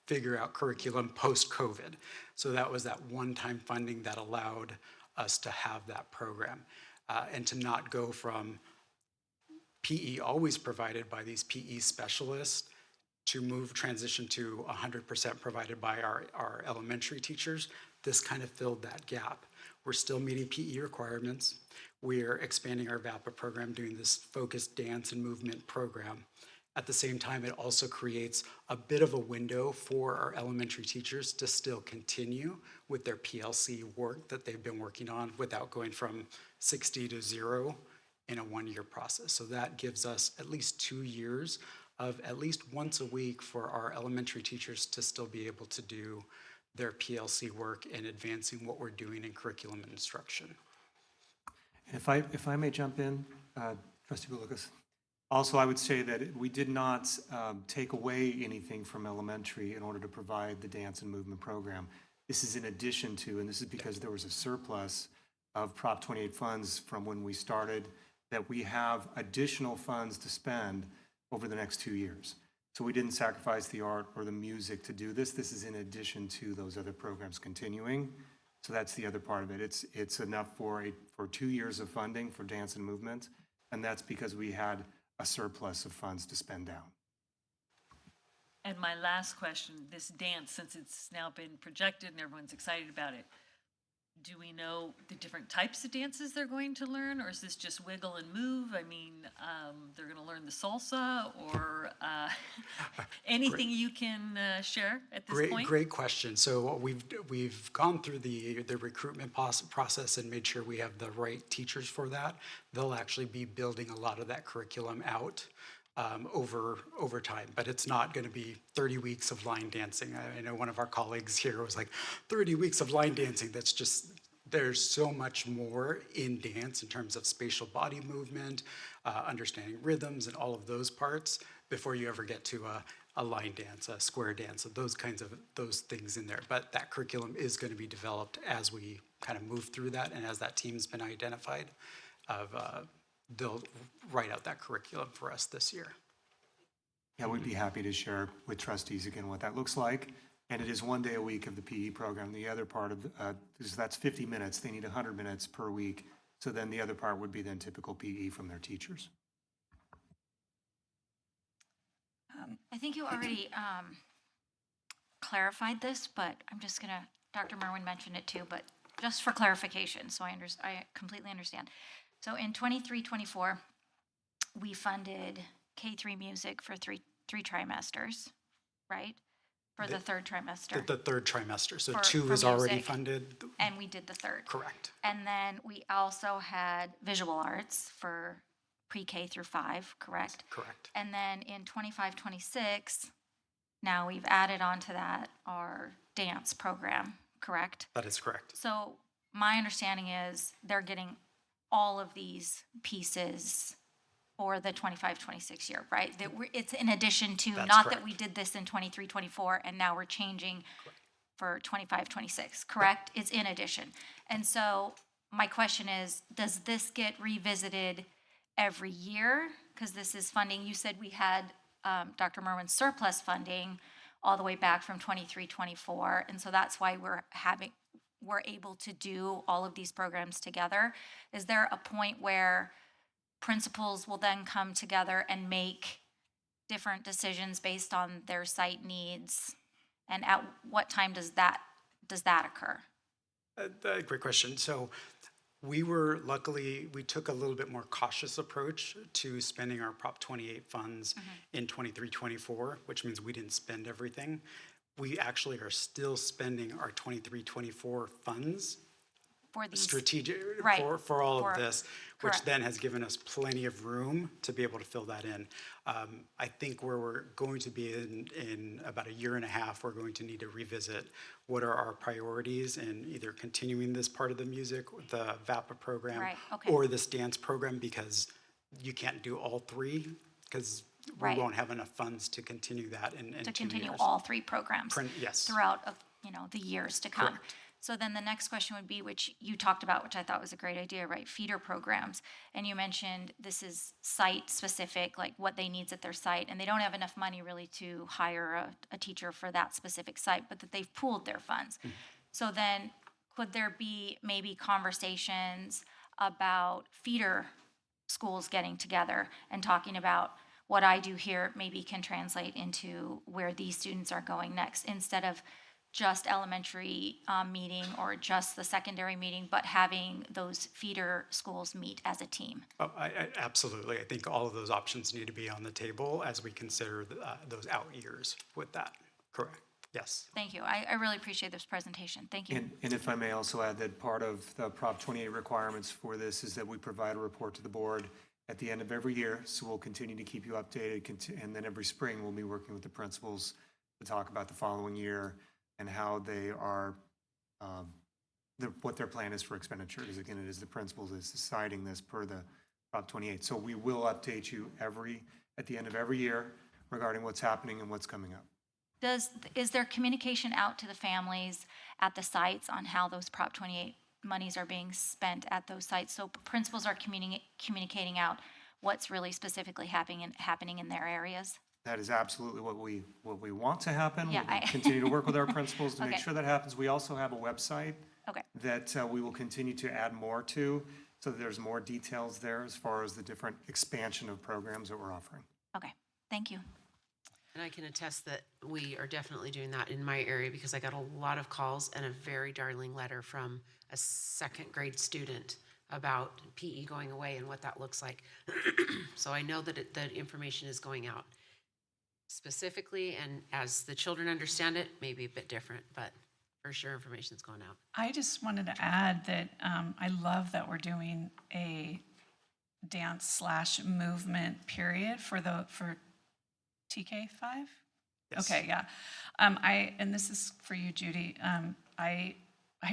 S14: figure out curriculum post-COVID. So that was that one-time funding that allowed us to have that program and to not go from PE always provided by these PE specialists to transition to 100% provided by our elementary teachers. This kind of filled that gap. We're still meeting PE requirements. We're expanding our VAPA program, doing this focused dance and movement program. At the same time, it also creates a bit of a window for our elementary teachers to still continue with their PLC work that they've been working on without going from 60 to 0 in a 1-year process. So that gives us at least 2 years of at least once a week for our elementary teachers to still be able to do their PLC work and advancing what we're doing in curriculum and instruction.
S11: If I may jump in, Trustee Bouloukas. Also, I would say that we did not take away anything from elementary in order to provide the dance and movement program. This is in addition to, and this is because there was a surplus of Prop 28 funds from when we started, that we have additional funds to spend over the next 2 years. So we didn't sacrifice the art or the music to do this. This is in addition to those other programs continuing. So that's the other part of it. It's enough for 2 years of funding for dance and movement, and that's because we had a surplus of funds to spend down.
S15: And my last question, this dance, since it's now been projected and everyone's excited about it, do we know the different types of dances they're going to learn, or is this just wiggle and move? I mean, they're going to learn the salsa, or anything you can share at this point?
S14: Great question. So we've gone through the recruitment process and made sure we have the right teachers for that. They'll actually be building a lot of that curriculum out over time, but it's not going to be 30 weeks of line dancing. I know one of our colleagues here was like, 30 weeks of line dancing. That's just, there's so much more in dance in terms of spatial body movement, understanding rhythms and all of those parts before you ever get to a line dance, a square dance, so those kinds of those things in there. But that curriculum is going to be developed as we kind of move through that, and as that team's been identified, they'll write out that curriculum for us this year.
S11: Yeah, we'd be happy to share with trustees again what that looks like. And it is 1 day a week of the PE program. The other part of, is that's 50 minutes. They need 100 minutes per week. So then the other part would be then typical PE from their teachers.
S16: I think you already clarified this, but I'm just gonna, Dr. Merwin mentioned it too, but just for clarification, so I completely understand. So in 23-24, we funded K-3 music for three trimesters, right? For the third trimester.
S14: The third trimester, so
S16: For-
S14: 2
S16: for
S14: is already
S16: music.
S14: funded.
S16: And we did the third.
S14: Correct.
S16: And then we also had visual arts for pre-K through 5, correct?
S14: Correct.
S16: And then in 25-26, now we've added on to that our dance program, correct?
S14: That is correct.
S16: So my understanding is they're getting all of these pieces for the 25-26 year, right? It's in addition to,
S14: That's
S16: not
S14: correct.
S16: that we did this in 23-24 and now we're changing for 25-26, correct? It's in addition. And so my question is, does this get revisited every year? Because this is funding, you said we had Dr. Merwin's surplus funding all the way back from 23-24, and so that's why we're able to do all of these programs together. Is there a point where principals will then come together and make different decisions based on their site needs? And at what time does that occur?
S14: Great question. So we took a little bit more cautious approach to spending our Prop 28 funds in 23-24, which means we didn't spend everything. We actually are still spending our 23-24 funds
S16: For these,
S14: strategic
S16: right,
S14: for all
S16: for-
S14: of this, which
S16: correct.
S14: then has given us plenty of room to be able to fill that in. I think where we're going to be in about a year and a half, we're going to need to revisit what are our priorities in either continuing this part of the music, the VAPA program,
S16: Right, okay.
S14: or this dance program, because you can't do all three, because we
S16: Right.
S14: won't have enough funds to continue that in
S16: to
S14: 2
S16: continue
S14: years.
S16: all 3 programs
S14: Yes.
S16: throughout the years to come.
S14: Correct.
S16: So then the next question would be, which you talked about, which I thought was a great idea, right? Feeder programs. And you mentioned this is site specific, like what they needs at their site, and they don't have enough money really to hire a teacher for that specific site, but that they've pooled their funds. So then could there be maybe conversations about feeder schools getting together and talking about what I do here maybe can translate into where these students are going next, instead of just elementary meeting or just the secondary meeting, but having those feeder schools meet as a team?
S14: Oh, absolutely. I think all of those options need to be on the table as we consider those out years with that. Correct. Yes.
S16: Thank you. I really appreciate this presentation. Thank you.
S11: And if I may also add that part of the Prop 28 requirements for this is that we provide a report to the board at the end of every year. So we'll continue to keep you updated. And then every spring, we'll be working with the principals to talk about the following year and how they are, what their plan is for expenditure. Because again, it is the principals that's deciding this per the Prop 28. So we will update you at the end of every year regarding what's happening and what's coming up.
S16: Is there communication out to the families at the sites on how those Prop 28 monies are being spent at those sites? So principals are communicating out what's really specifically happening in their areas?
S11: That is absolutely what we want to happen.
S16: Yeah,
S11: We'll continue to work with our principals to make
S16: Okay.
S11: sure that happens. We also have a website
S16: Okay.
S11: that we will continue to add more to, so that there's more details there as far as the different expansion of programs that we're offering.
S16: Okay. Thank you.
S2: And I can attest that we are definitely doing that in my area, because I got a lot of calls and a very darling letter from a 2nd grade student about PE going away and what that looks like. So I know that the information is going out specifically, and as the children understand it, maybe a bit different, but for sure information's going out.
S3: I just wanted to add that I love that we're doing a dance/movement period for TK5?
S14: Yes.
S3: Okay, yeah. And this is for you, Judy. I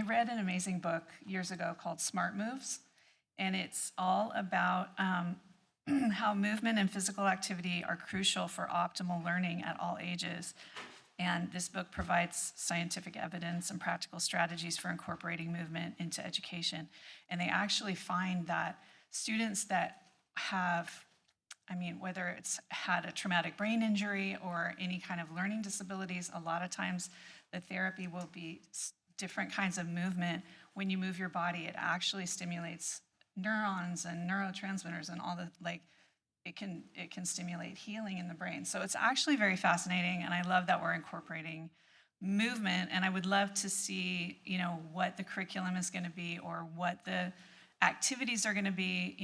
S3: read an amazing book years ago called Smart Moves, and it's all about how movement and physical activity are crucial for optimal learning at all ages. And this book provides scientific evidence and practical strategies for incorporating movement into education. And they actually find that students that have, whether it's had a traumatic brain injury or any kind of learning disabilities, a lot of times the therapy will be different kinds of movement. When you move your body, it actually stimulates neurons and neurotransmitters and all the, it can stimulate healing in the brain. So it's actually very fascinating, and I love that we're incorporating movement, and I would love to see, what the curriculum is going to be or what the activities are going to be,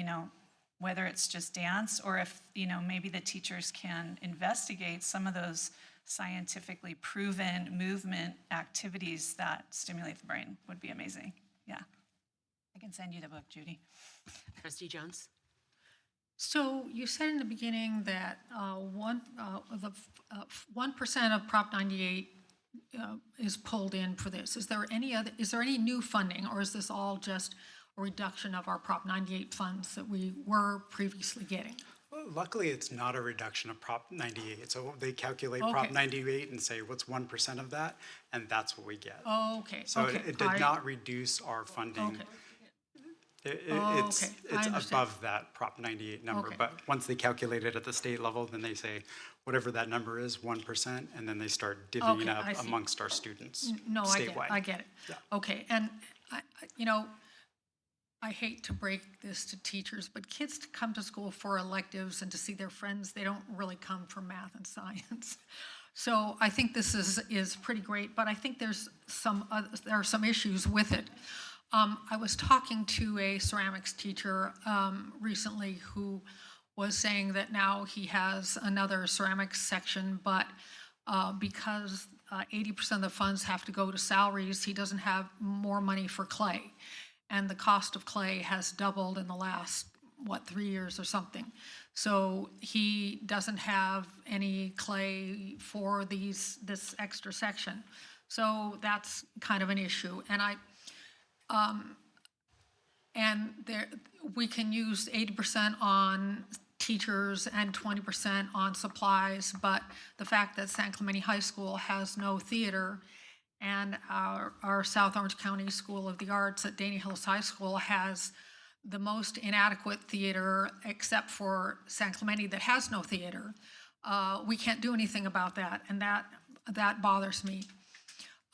S3: whether it's just dance or if, maybe the teachers can investigate some of those scientifically proven movement activities that stimulate the brain would be amazing. Yeah. I can send you the book, Judy.
S2: Trustee Jones?
S17: So you said in the beginning that 1% of Prop 98 is pulled in for this. Is there any new funding, or is this all just a reduction of our Prop 98 funds that we were previously getting?
S14: Well, luckily, it's not a reduction of Prop 98. So they calculate
S17: Okay.
S14: Prop 98 and say, what's 1% of that? And that's what we get.
S17: Okay.
S14: So
S17: okay.
S14: it did not reduce our funding.
S17: Okay.
S14: It's
S17: okay. I understand.
S14: above that Prop 98 number.
S17: Okay.
S14: But once they calculate it at the state level, then they say, whatever that number is, 1%, and then they start divvying it
S17: Okay, I
S14: up
S17: see.
S14: amongst our students
S17: No,
S14: statewide.
S17: I get it.
S14: Yeah.
S17: Okay, and I hate to break this to teachers, but kids to come to school for electives and to see their friends, they don't really come for math and science. So I think this is pretty great, but I think there are some issues with it. I was talking to a ceramics teacher recently who was saying that now he has another ceramics section, but because 80% of the funds have to go to salaries, he doesn't have more money for clay. And the cost of clay has doubled in the last, 3 years or something. So he doesn't have any clay for this extra section. So that's kind of an issue. And we can use 80% on teachers and 20% on supplies, but the fact that San Clemente High School has no theater and our South Orange County School of the Arts at Dana Hills High School has the most inadequate theater except for San Clemente that has no theater. We can't do anything about that, and that bothers me.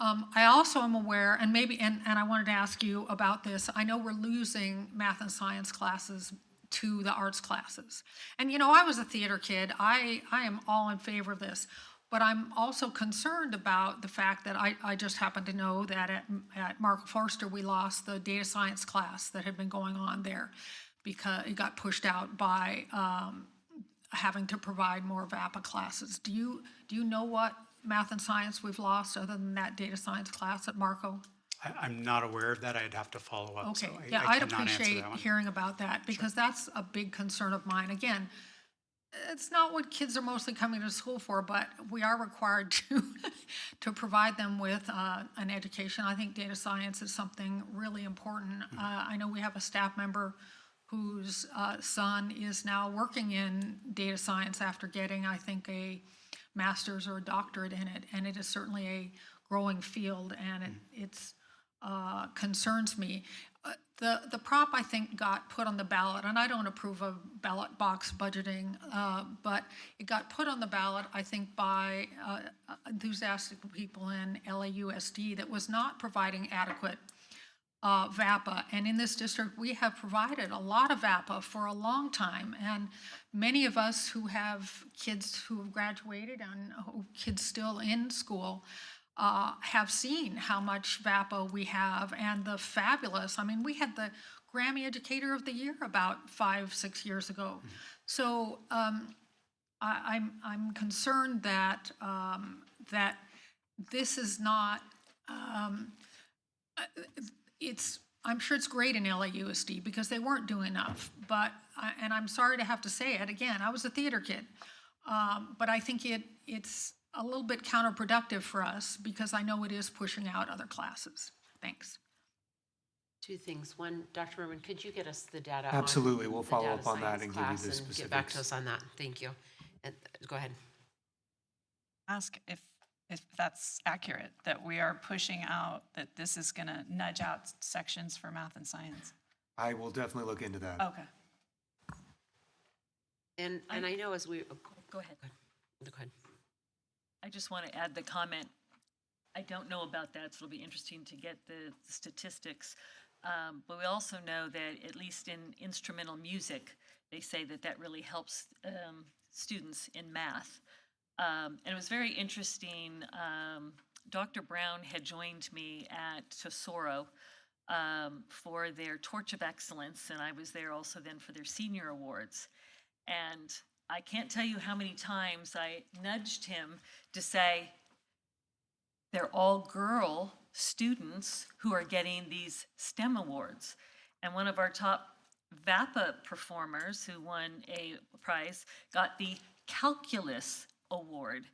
S17: I also am aware, and I wanted to ask you about this. I know we're losing math and science classes to the arts classes. And I was a theater kid. I am all in favor of this. But I'm also concerned about the fact that I just happen to know that at Mark Forster, we lost the data science class that had been going on there because it got pushed out by having to provide more VAPA classes. Do you know what math and science we've lost other than that data science class at Marco?
S14: I'm not aware of that. I'd have to follow up.
S17: Okay,
S14: So
S17: yeah,
S14: I
S17: I'd
S14: cannot answer
S17: appreciate
S14: that one.
S17: hearing about that because that's a big concern of mine. Again, it's not what kids are mostly coming to school for, but we are required to provide them with an education. I think data science is something really important. I know we have a staff member whose son is now working in data science after getting, I think, a master's or a doctorate in it, and it is certainly a growing field, and it's concerns me. The prop, I think, got put on the ballot, and I don't approve of ballot box budgeting, but it got put on the ballot, I think, by enthusiastic people in LAUSD that was not providing adequate VAPA. And in this district, we have provided a lot of VAPA for a long time, and many of us who have kids who have graduated and kids still in school have seen how much VAPA we have and the fabulous, we had the Grammy Educator of the Year about 5-6 years ago. So I'm concerned that this is not, I'm sure it's great in LAUSD because they weren't doing enough. But, and I'm sorry to have to say it again, I was a theater kid. But I think it's a little bit counterproductive for us because I know it is pushing out other classes. Thanks.
S2: Two things. One, Dr. Merman, could you get us the data?
S11: Absolutely.
S2: On
S11: We'll
S2: the
S11: follow
S2: data
S11: up on that
S2: science
S11: and give you
S2: class
S11: the
S2: and get back to
S11: specifics.
S2: us on that. Thank you. And go ahead.
S3: Ask if that's accurate, that we are pushing out, that this is going to nudge out sections for math and science.
S11: I will definitely look into that.
S3: Okay.
S2: And I know as we
S15: Go ahead.
S2: go ahead.
S15: I just want to add the comment. I don't know about that, so it'll be interesting to get the statistics. But we also know that at least in instrumental music, they say that that really helps students in math. And it was very interesting. Dr. Brown had joined me at Tesoro for their Torch of Excellence, and I was there also then for their senior awards. And I can't tell you how many times I nudged him to say, they're all girl students who are getting these STEM awards. And one of our top VAPA performers who won a prize got the calculus award.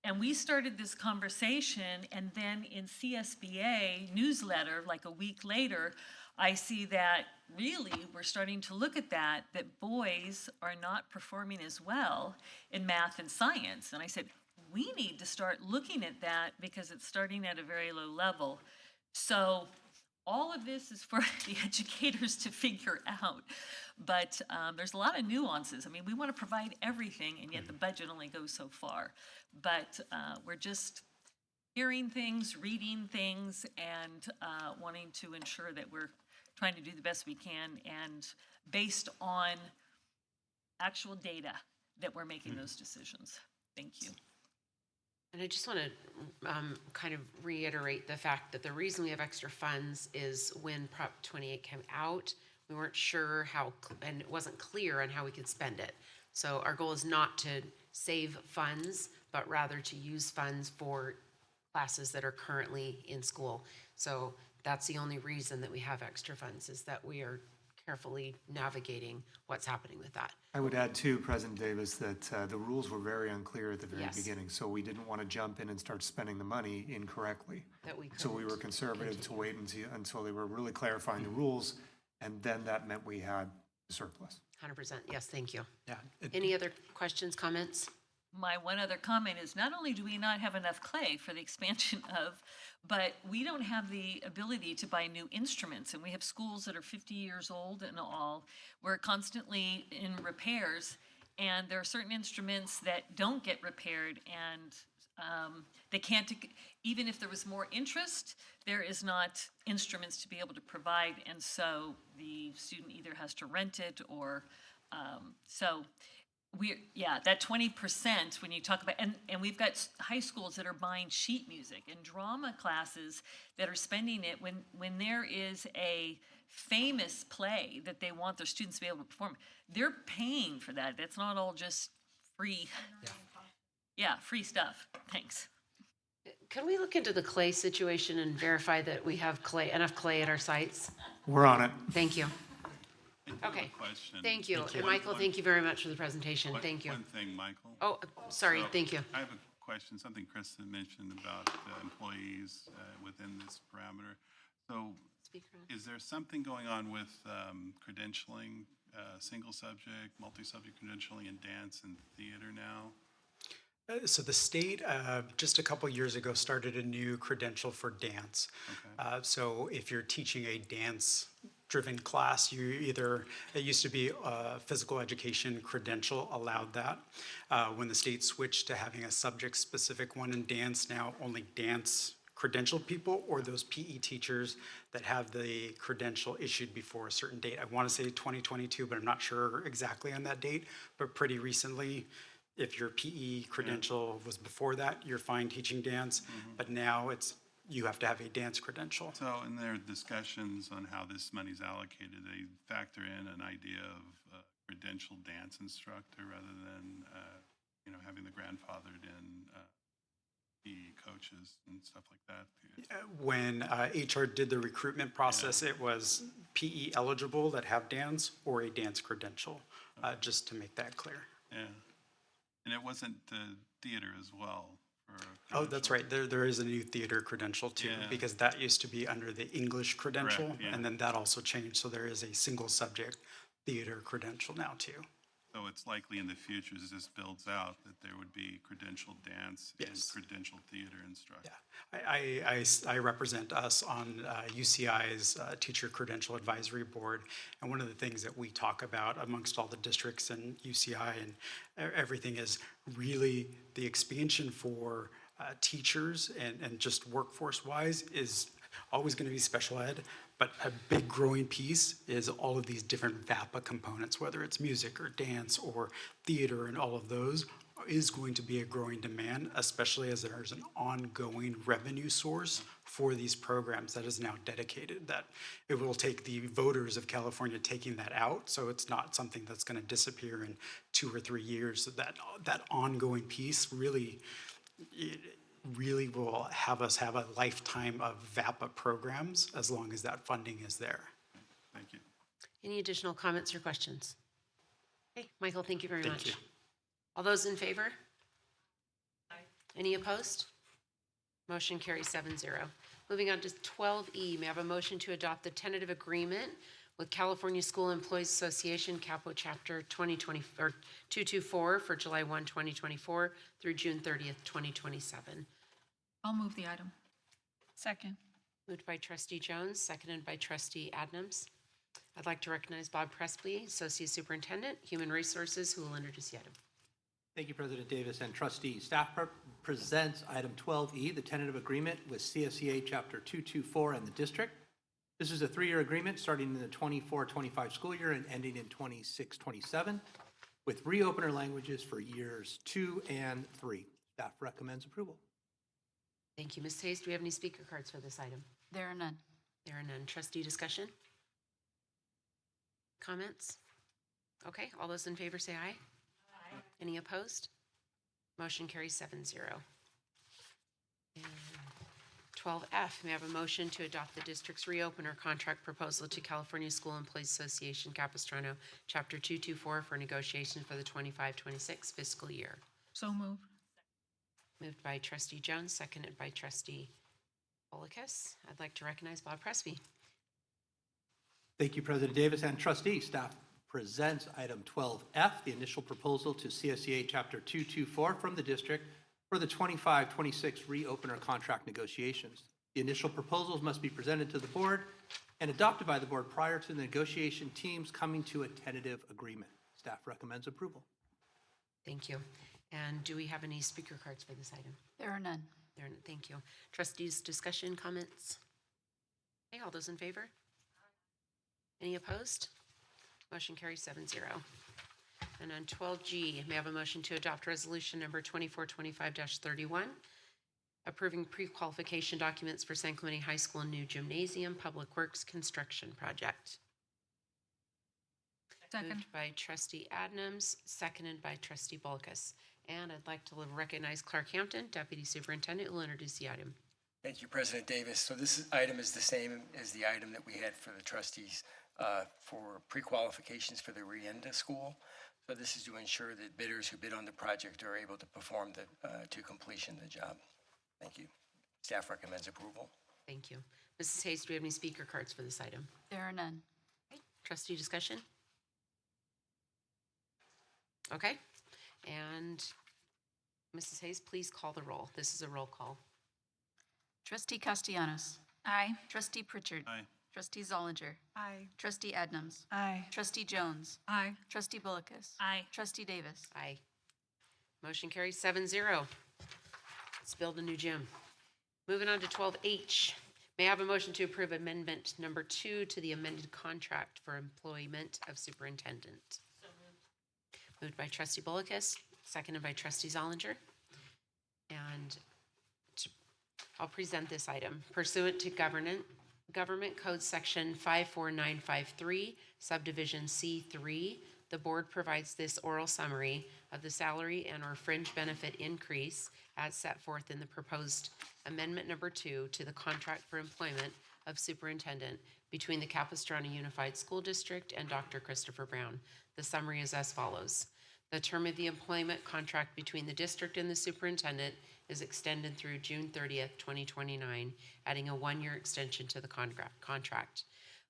S15: And we started this conversation, and then in CSBA newsletter, like a week later, I see that really we're starting to look at that boys are not performing as well in math and science. And I said, we need to start looking at that because it's starting at a very low level. So all of this is for the educators to figure out, but there's a lot of nuances. I mean, we want to provide everything, and yet the budget only goes so far. But we're just hearing things, reading things, and wanting to ensure that we're trying to do the best we can, and based on actual data that we're making those decisions. Thank you.
S2: And I just want to kind of reiterate the fact that the reason we have extra funds is when Prop 28 came out, we weren't sure how, and it wasn't clear on how we could spend it. So our goal is not to save funds, but rather to use funds for classes that are currently in school. So that's the only reason that we have extra funds, is that we are carefully navigating what's happening with that.
S11: I would add too, President Davis, that the rules were very unclear at the very
S2: Yes.
S11: beginning, so we didn't want to jump in and start spending the money incorrectly.
S2: That we
S11: So we were
S2: couldn't
S11: conservative to wait until they were really clarifying the rules, and then that meant we had a surplus.
S2: 100%. Yes, thank you.
S14: Yeah.
S2: Any other questions, comments?
S15: My one other comment is not only do we not have enough clay for the expansion of, but we don't have the ability to buy new instruments. And we have schools that are 50 years old and all. We're constantly in repairs, and there are certain instruments that don't get repaired, and they can't, even if there was more interest, there is not instruments to be able to provide. And so the student either has to rent it or, that 20% when you talk about, and we've got high schools that are buying sheet music and drama classes that are spending it when there is a famous play that they want their students to be able to perform, they're paying for that. That's not all just free. Yeah, free stuff. Thanks.
S2: Can we look into the clay situation and verify that we have enough clay at our sites?
S11: We're on it.
S2: Thank you.
S18: Okay.
S2: Thank you. And Michael, thank you very much for the presentation. Thank you.
S18: One thing, Michael.
S2: Oh, sorry.
S18: So,
S2: Thank you.
S18: I have a question, something Kristen mentioned about employees within this parameter. So is there something going on with credentialing, single subject, multi-subject credentialing in dance and theater now?
S14: So the state, just a couple years ago, started a new credential for dance.
S18: Okay.
S14: So if you're teaching a dance-driven class, it used to be a physical education credential allowed that. When the state switched to having a subject-specific one in dance, now only dance credentialed people or those PE teachers that have the credential issued before a certain date. I want to say 2022, but I'm not sure exactly on that date, but pretty recently, if your PE credential was before that, you're fine teaching dance, but now you have to have a dance credential.
S18: So in their discussions on how this money's allocated, they factor in an idea of a credentialed dance instructor rather than, having the grandfathered in PE coaches and stuff like that?
S14: When HR did the recruitment process, it was PE eligible that have dance or a dance credential, just to make that clear.
S18: Yeah. And it wasn't theater as well?
S14: Oh, that's right. There is a new theater credential too,
S18: Yeah.
S14: because that used to be under the English credential,
S18: Correct, yeah.
S14: and then that also changed. So there is a single subject theater credential now too.
S18: So it's likely in the future, as this builds out, that there would be credentialed dance and
S14: Yes.
S18: credentialed theater instruction.
S14: I represent us on UCI's Teacher Credential Advisory Board, and one of the things that we talk about amongst all the districts and UCI and everything is really the expansion for teachers and just workforce-wise is always going to be special ed, but a big growing piece is all of these different VAPA components, whether it's music or dance or theater, and all of those is going to be a growing demand, especially as there's an ongoing revenue source for these programs that is now dedicated, that it will take the voters of California taking that out, so it's not something that's going to disappear in 2 or 3 years. So that ongoing piece really will have us have a lifetime of VAPA programs as long as that funding is there.
S18: Thank you.
S2: Any additional comments or questions? Okay, Michael, thank you very
S14: Thank
S2: much.
S14: you.
S2: All those in favor? Any opposed? Motion carries 7-0. Moving on to 12E, may I have a motion to adopt the tentative agreement with California School Employees Association, Capo Chapter 224 for July 1, 2024 through June 30th, 2027.
S17: I'll move the item.
S3: Second.
S2: Moved by Trustee Jones, seconded by Trustee Adnams. I'd like to recognize Bob Presby, Associate Superintendent, Human Resources, who will introduce the item.
S19: Thank you, President Davis and trustees. Staff presents item 12E, the tentative agreement with CSEA Chapter 224 and the district. This is a 3-year agreement starting in the 24-25 school year and ending in 26-27 with reopener languages for years 2 and 3. Staff recommends approval.
S2: Thank you. Ms. Hayes, do we have any speaker cards for this item?
S1: There are none.
S2: There are none. Trustee discussion? Comments? Okay, all those in favor say aye. Aye. Any opposed? Motion carries 7-0. And 12F, may I have a motion to adopt the district's reopener contract proposal to California School Employees Association, Capistrano, Chapter 224 for negotiation for the 25-26 fiscal year.
S17: So moved.
S2: Moved by Trustee Jones, seconded by Trustee Bolikas. I'd like to recognize Bob Presby.
S19: Thank you, President Davis and trustees. Staff presents item 12F, the initial proposal to CSEA Chapter 224 from the district for the 25-26 reopener contract negotiations. The initial proposals must be presented to the board and adopted by the board prior to the negotiation teams coming to a tentative agreement. Staff recommends approval.
S2: Thank you. And do we have any speaker cards for this item?
S1: There are none.
S2: There are none. Thank you. Trustees, discussion, comments? Okay, all those in favor? Any opposed? Motion carries 7-0. And on 12G, may I have a motion to adopt resolution number 2425-31, approving pre-qualification documents for San Clemente High School new gymnasium public works construction project.
S17: Second.
S2: Moved by Trustee Adnams, seconded by Trustee Bolkus. And I'd like to recognize Clark Hampton, Deputy Superintendent, who will introduce the item.
S12: Thank you, President Davis. So this item is the same as the item that we had for the trustees for pre-qualifications for the Rienda School. So this is to ensure that bidders who bid on the project are able to perform to completion the job. Thank you. Staff recommends approval.
S2: Thank you. Mrs. Hayes, do we have any speaker cards for this item?
S1: There are none.
S2: Okay. Trustee discussion? Okay. And Mrs. Hayes, please call the roll. This is a roll call.
S1: Trustee Castellanos.
S16: Aye.
S1: Trustee Pritchard.
S18: Aye.
S1: Trustee Zollinger.
S4: Aye.
S1: Trustee Adnams.
S3: Aye.
S1: Trustee Jones.
S17: Aye.
S1: Trustee Bullicus.
S15: Aye.
S1: Trustee Davis.
S2: Aye. Motion carries 7-0. Let's build a new gym. Moving on to 12H. May I have a motion to approve amendment number 2 to the amended contract for employment of superintendent? Moved by Trustee Bullicus, seconded by Trustee Zollinger. And I'll present this item. Pursuant to Government Code Section 54953, Subdivision C3, The board provides this oral summary of the salary and/or fringe benefit increase as set forth in the proposed amendment number 2 to the contract for employment of superintendent between the Capistrano Unified School District and Dr. Christopher Brown. The summary is as follows. The term of the employment contract between the district and the superintendent is extended through June 30th, 2029, adding a 1-year extension to the contract.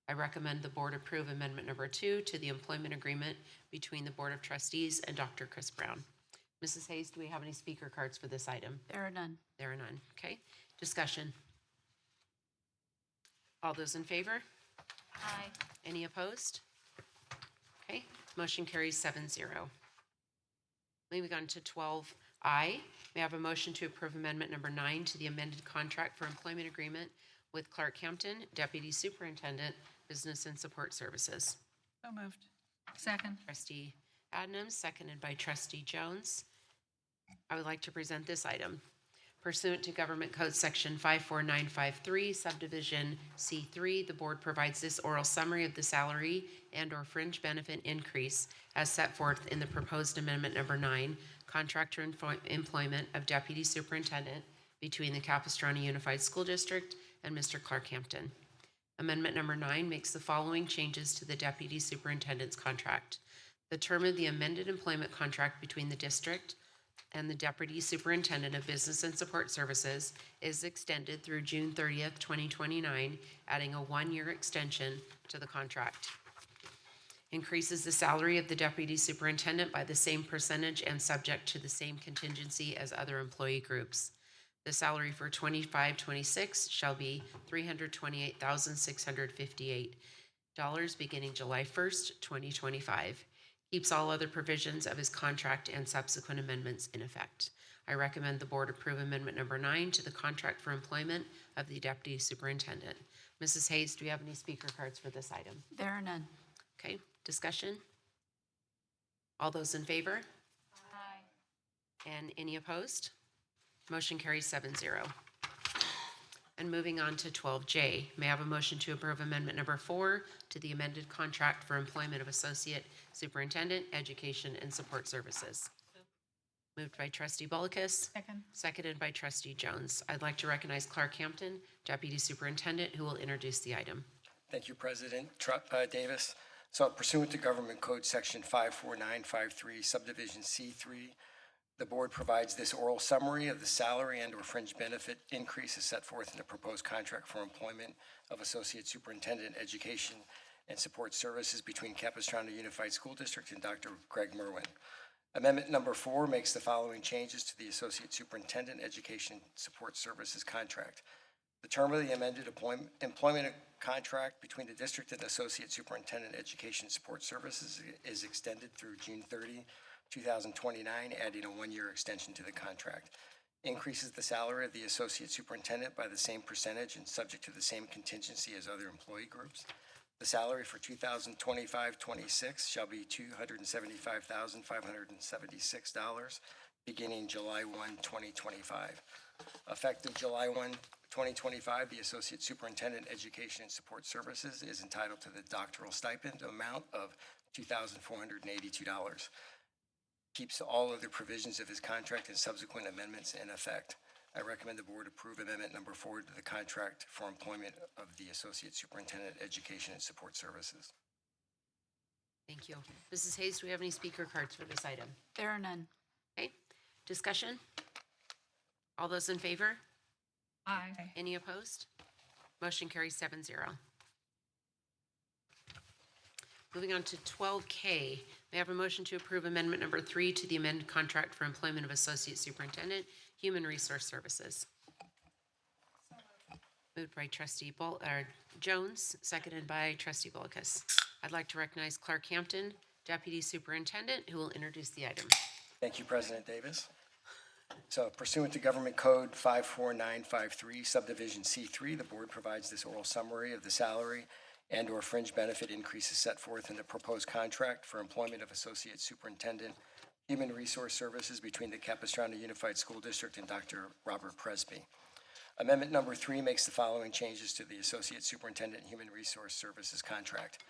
S2: I recommend the board approve amendment number 2 to the employment agreement between the Board of Trustees and Dr. Chris Brown. Mrs. Hayes, do we have any speaker cards for this item?
S1: There are none.
S2: There are none. Okay. Discussion. All those in favor?
S16: Aye.
S2: Any opposed? Okay. Motion carries 7-0. Moving on to 12I, may I have a motion to approve amendment number 9 to the amended contract for employment agreement with Clark Hampton, Deputy Superintendent, Business and Support Services.
S17: So moved. Second.
S2: Trustee Adnams, seconded by Trustee Jones. I would like to present this item. Pursuant to Government Code Section 54953, Subdivision C3, the board provides this oral summary of the salary and/or fringe benefit increase as set forth in the proposed amendment number 9, contractor employment of Deputy Superintendent between the Capistrano Unified School District and Mr. Clark Hampton. Amendment number 9 makes the following changes to the Deputy Superintendent's contract. The term of the amended employment contract between the district and the Deputy Superintendent of Business and Support Services is extended through June 30th, 2029, adding a 1-year extension to the contract. Increases the salary of the Deputy Superintendent by the same percentage and subject to the same contingency as other employee groups. The salary for 25-26 shall be $328,658 beginning July 1st, 2025. Keeps all other provisions of his contract and subsequent amendments in effect. I recommend the board approve amendment number 9 to the contract for employment of the Deputy Superintendent. Mrs. Hayes, do we have any speaker cards for this item?
S1: There are none.
S2: Okay, discussion? All those in favor?
S16: Aye.
S2: And any opposed? Motion carries 7-0. And moving on to 12J, may I have a motion to approve amendment number 4 to the amended contract for employment of Associate Superintendent, Education and Support Services? Moved by Trustee Bullicus.
S17: Second.
S2: Seconded by Trustee Jones. I'd like to recognize Clark Hampton, Deputy Superintendent, who will introduce the item.
S12: Thank you, President Davis. So pursuant to Government Code Section 54953, Subdivision C3, the board provides this oral summary of the salary and/or fringe benefit increase as set forth in the proposed contract for employment of Associate Superintendent, Education and Support Services between Capistrano Unified School District and Dr. Greg Merwin. Amendment number 4 makes the following changes to the Associate Superintendent, Education Support Services contract. The term of the amended employment contract between the district and Associate Superintendent, Education Support Services is extended through June 30, 2029, adding a 1-year extension to the contract. Increases the salary of the Associate Superintendent by the same percentage and subject to the same contingency as other employee groups. The salary for 2025-26 shall be $275,576, beginning July 1, 2025. Effective July 1, 2025, the Associate Superintendent, Education and Support Services is entitled to the doctoral stipend amount of $2,482. Keeps all other provisions of his contract and subsequent amendments in effect. I recommend the board approve amendment number 4 to the contract for employment of the Associate Superintendent, Education and Support Services.
S2: Thank you. Mrs. Hayes, do we have any speaker cards for this item?
S1: There are none.
S2: Okay, discussion? All those in favor?
S17: Aye.
S2: Any opposed? Motion carries 7-0. Moving on to 12K, may I have a motion to approve amendment number 3 to the amended contract for employment of Associate Superintendent, Human Resource Services? Moved by Trustee Jones, seconded by Trustee Bullicus. I'd like to recognize Clark Hampton, Deputy Superintendent, who will introduce the item.
S12: Thank you, President Davis. So pursuant to Government Code 54953, Subdivision C3, the board provides this oral summary of the salary and/or fringe benefit increases set forth in the proposed contract for employment of Associate Superintendent, Human Resource Services between the Capistrano Unified School District and Dr. Robert Presby. Amendment number 3 makes the following changes to the Associate Superintendent, Human Resource Services contract.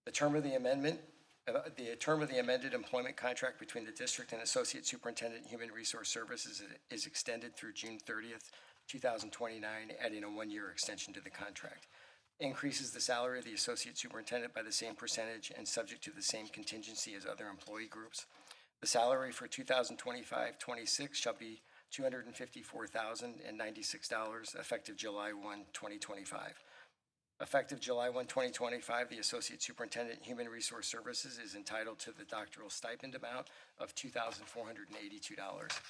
S12: The term of the amendment The term of the amended employment contract between the district and Associate Superintendent Human Resource Services is extended through June 30th, 2029, adding a one-year extension to the contract. Increases the salary of the Associate Superintendent by the same percentage and subject to the same contingency as other employee groups. The salary for 2025-26 shall be $254,096, effective July 1, 2025. Effective July 1, 2025, the Associate Superintendent Human Resource Services is entitled to the doctoral stipend amount of $2,482.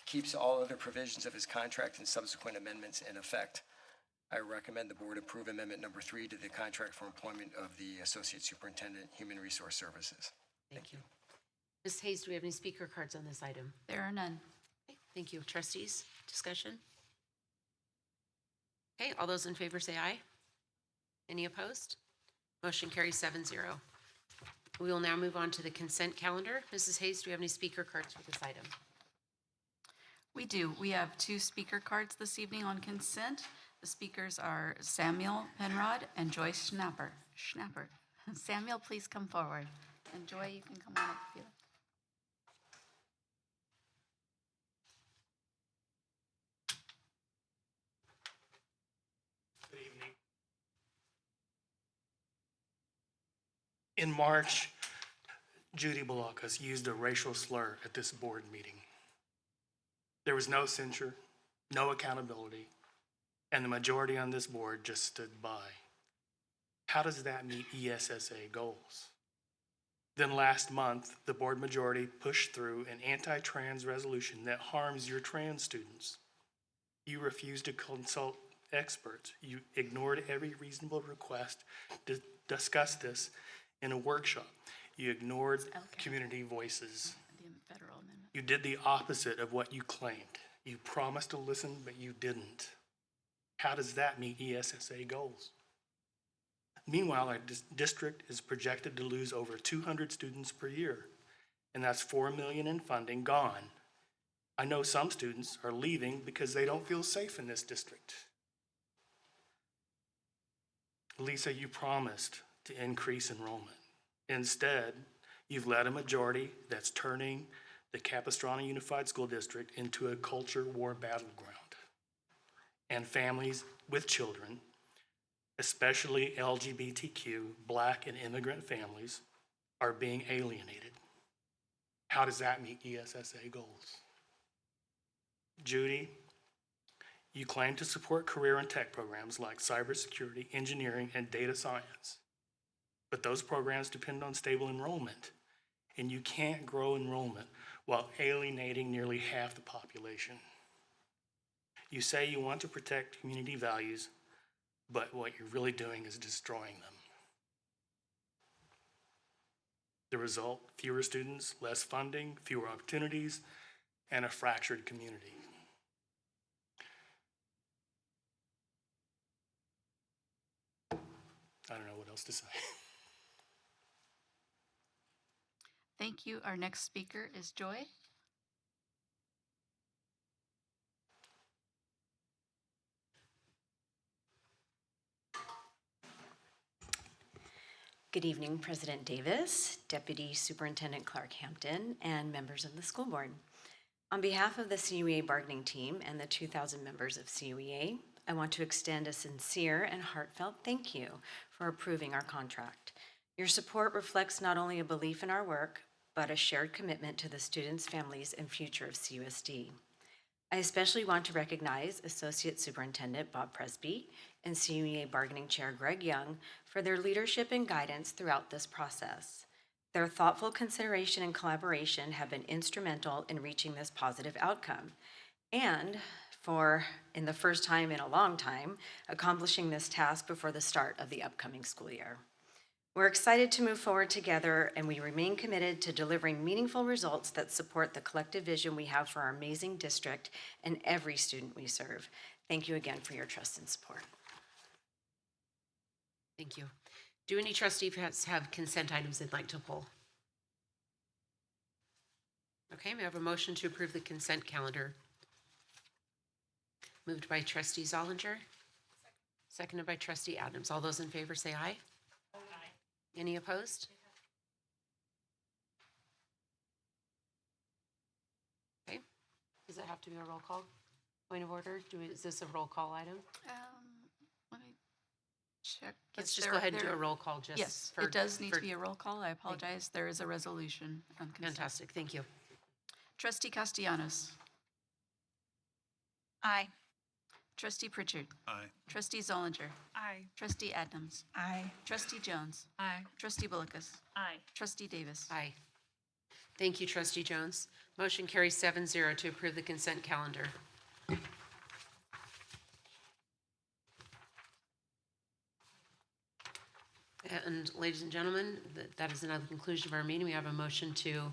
S12: Keeps all other provisions of his contract and subsequent amendments in effect. I recommend the board approve amendment number 3 to the contract for employment of the Associate Superintendent Human Resource Services.
S2: Thank you. Ms. Hayes, do we have any speaker cards on this item?
S1: There are none.
S2: Okay, thank you. Trustees, discussion? Okay, all those in favor say aye. Any opposed? Motion carries 7-0. We will now move on to the consent calendar. Mrs. Hayes, do we have any speaker cards for this item?
S1: We do. We have 2 speaker cards this evening on consent. The speakers are Samuel Penrod and Joyce Schnapper. Samuel, please come forward. And Joy, you can come on up if you like.
S20: Good evening. In March, Judy Balakas used a racial slur at this board meeting. There was no censure, no accountability, and the majority on this board just stood by. How does that meet ESSA goals? Then last month, the board majority pushed through an anti-trans resolution that harms your trans students. You refused to consult experts. You ignored every reasonable request to discuss this in a workshop. You ignored community voices.
S1: The federal amendment.
S20: You did the opposite of what you claimed. You promised to listen, but you didn't. How does that meet ESSA goals? Meanwhile, our district is projected to lose over 200 students per year, and that's $4 million in funding gone. I know some students are leaving because they don't feel safe in this district. Lisa, you promised to increase enrollment. Instead, you've led a majority that's turning the Capistrano Unified School District into a culture war battleground. And families with children, especially LGBTQ, Black, and immigrant families, are being alienated. How does that meet ESSA goals? Judy, you claim to support career and tech programs like cybersecurity, engineering, and data science. But those programs depend on stable enrollment, and you can't grow enrollment while alienating nearly half the population. You say you want to protect community values, but what you're really doing is destroying them. The result, fewer students, less funding, fewer opportunities, and a fractured community. I don't know what else to say.
S1: Thank you. Our next speaker is Joy.
S21: Good evening, President Davis, Deputy Superintendent Clark Hampton, and members of the school board. On behalf of the CUEA bargaining team and the 2,000 members of CUEA, I want to extend a sincere and heartfelt thank you for approving our contract. Your support reflects not only a belief in our work, but a shared commitment to the students, families, and future of CUSD. I especially want to recognize Associate Superintendent Bob Presby and CUEA Bargaining Chair Greg Young for their leadership and guidance throughout this process. Their thoughtful consideration and collaboration have been instrumental in reaching this positive outcome, and for, in the first time in a long time, accomplishing this task before the start of the upcoming school year. We're excited to move forward together, and we remain committed to delivering meaningful results that support the collective vision we have for our amazing district and every student we serve. Thank you again for your trust and support.
S2: Thank you. Do any trustees have consent items they'd like to pull? Okay, we have a motion to approve the consent calendar. Moved by Trustee Zollinger. Seconded by Trustee Adams. All those in favor say aye. Any opposed? have to be a roll call? Point of order, is this a roll call item?
S1: Let me check.
S2: Let's
S1: Yes,
S2: just
S1: there-
S2: go ahead and do
S1: there-
S2: a roll call just
S1: Yes,
S2: for.
S1: it does need
S2: for-
S1: to be a roll call. I apologize. There is a resolution on consent.
S2: Fantastic, thank you.
S1: Trustee Castellanos.
S16: Aye.
S1: Trustee Pritchard.
S18: Aye.
S1: Trustee Zollinger.
S4: Aye.
S1: Trustee Adams.
S3: Aye.
S1: Trustee Jones.
S17: Aye.
S1: Trustee Bullicus.
S15: Aye.
S1: Trustee Davis.
S2: Aye. Thank you, Trustee Jones. Motion carries 7-0 to approve the consent calendar. And ladies and gentlemen, that is another conclusion of our meeting. We have a motion to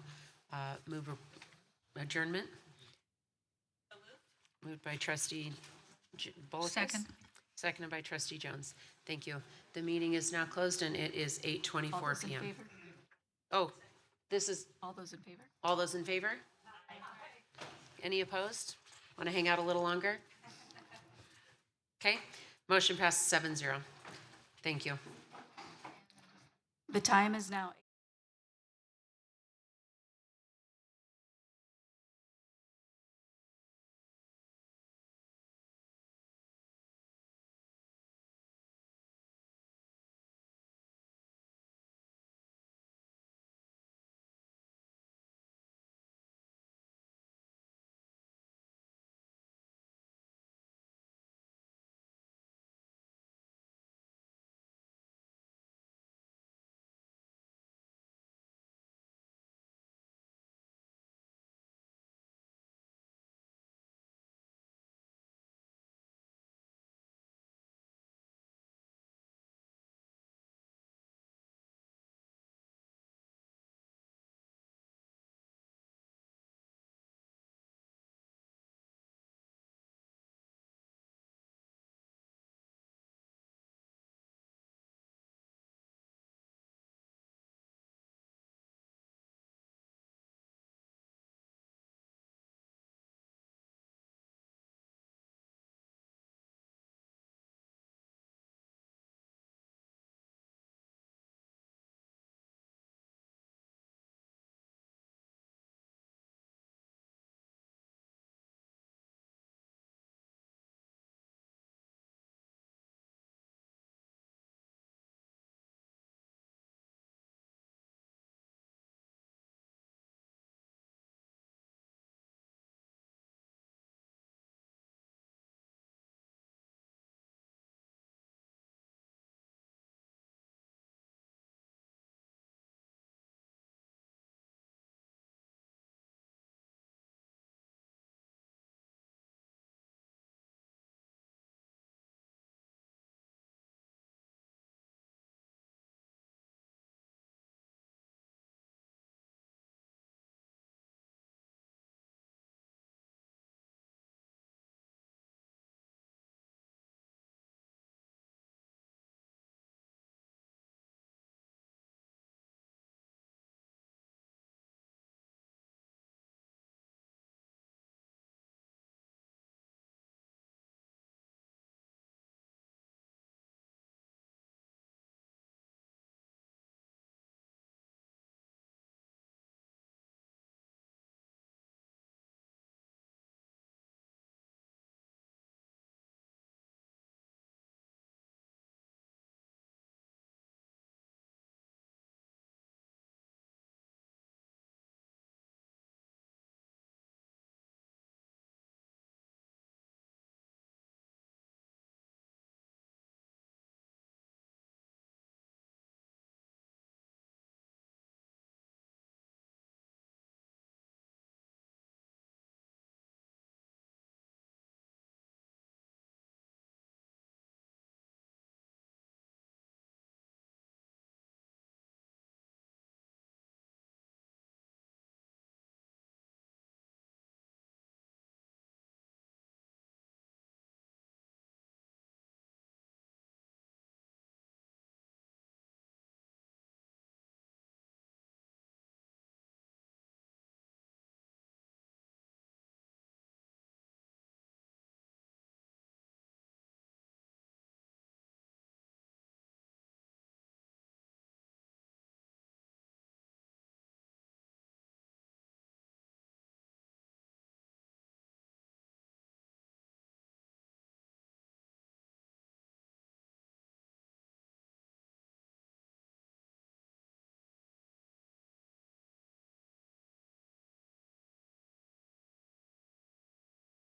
S2: move adjournment. Moved by Trustee Bullicus.
S17: Second.
S2: Seconded by Trustee Jones. Thank you. The meeting is now closed and it is
S1: All
S2: 8:24
S1: those in
S2: PM.
S1: favor?
S2: Oh, this is,
S1: All those in favor?
S2: all those in favor? Any opposed? Want to hang out a little longer? Okay, motion passes 7-0. Thank you.
S1: The time is now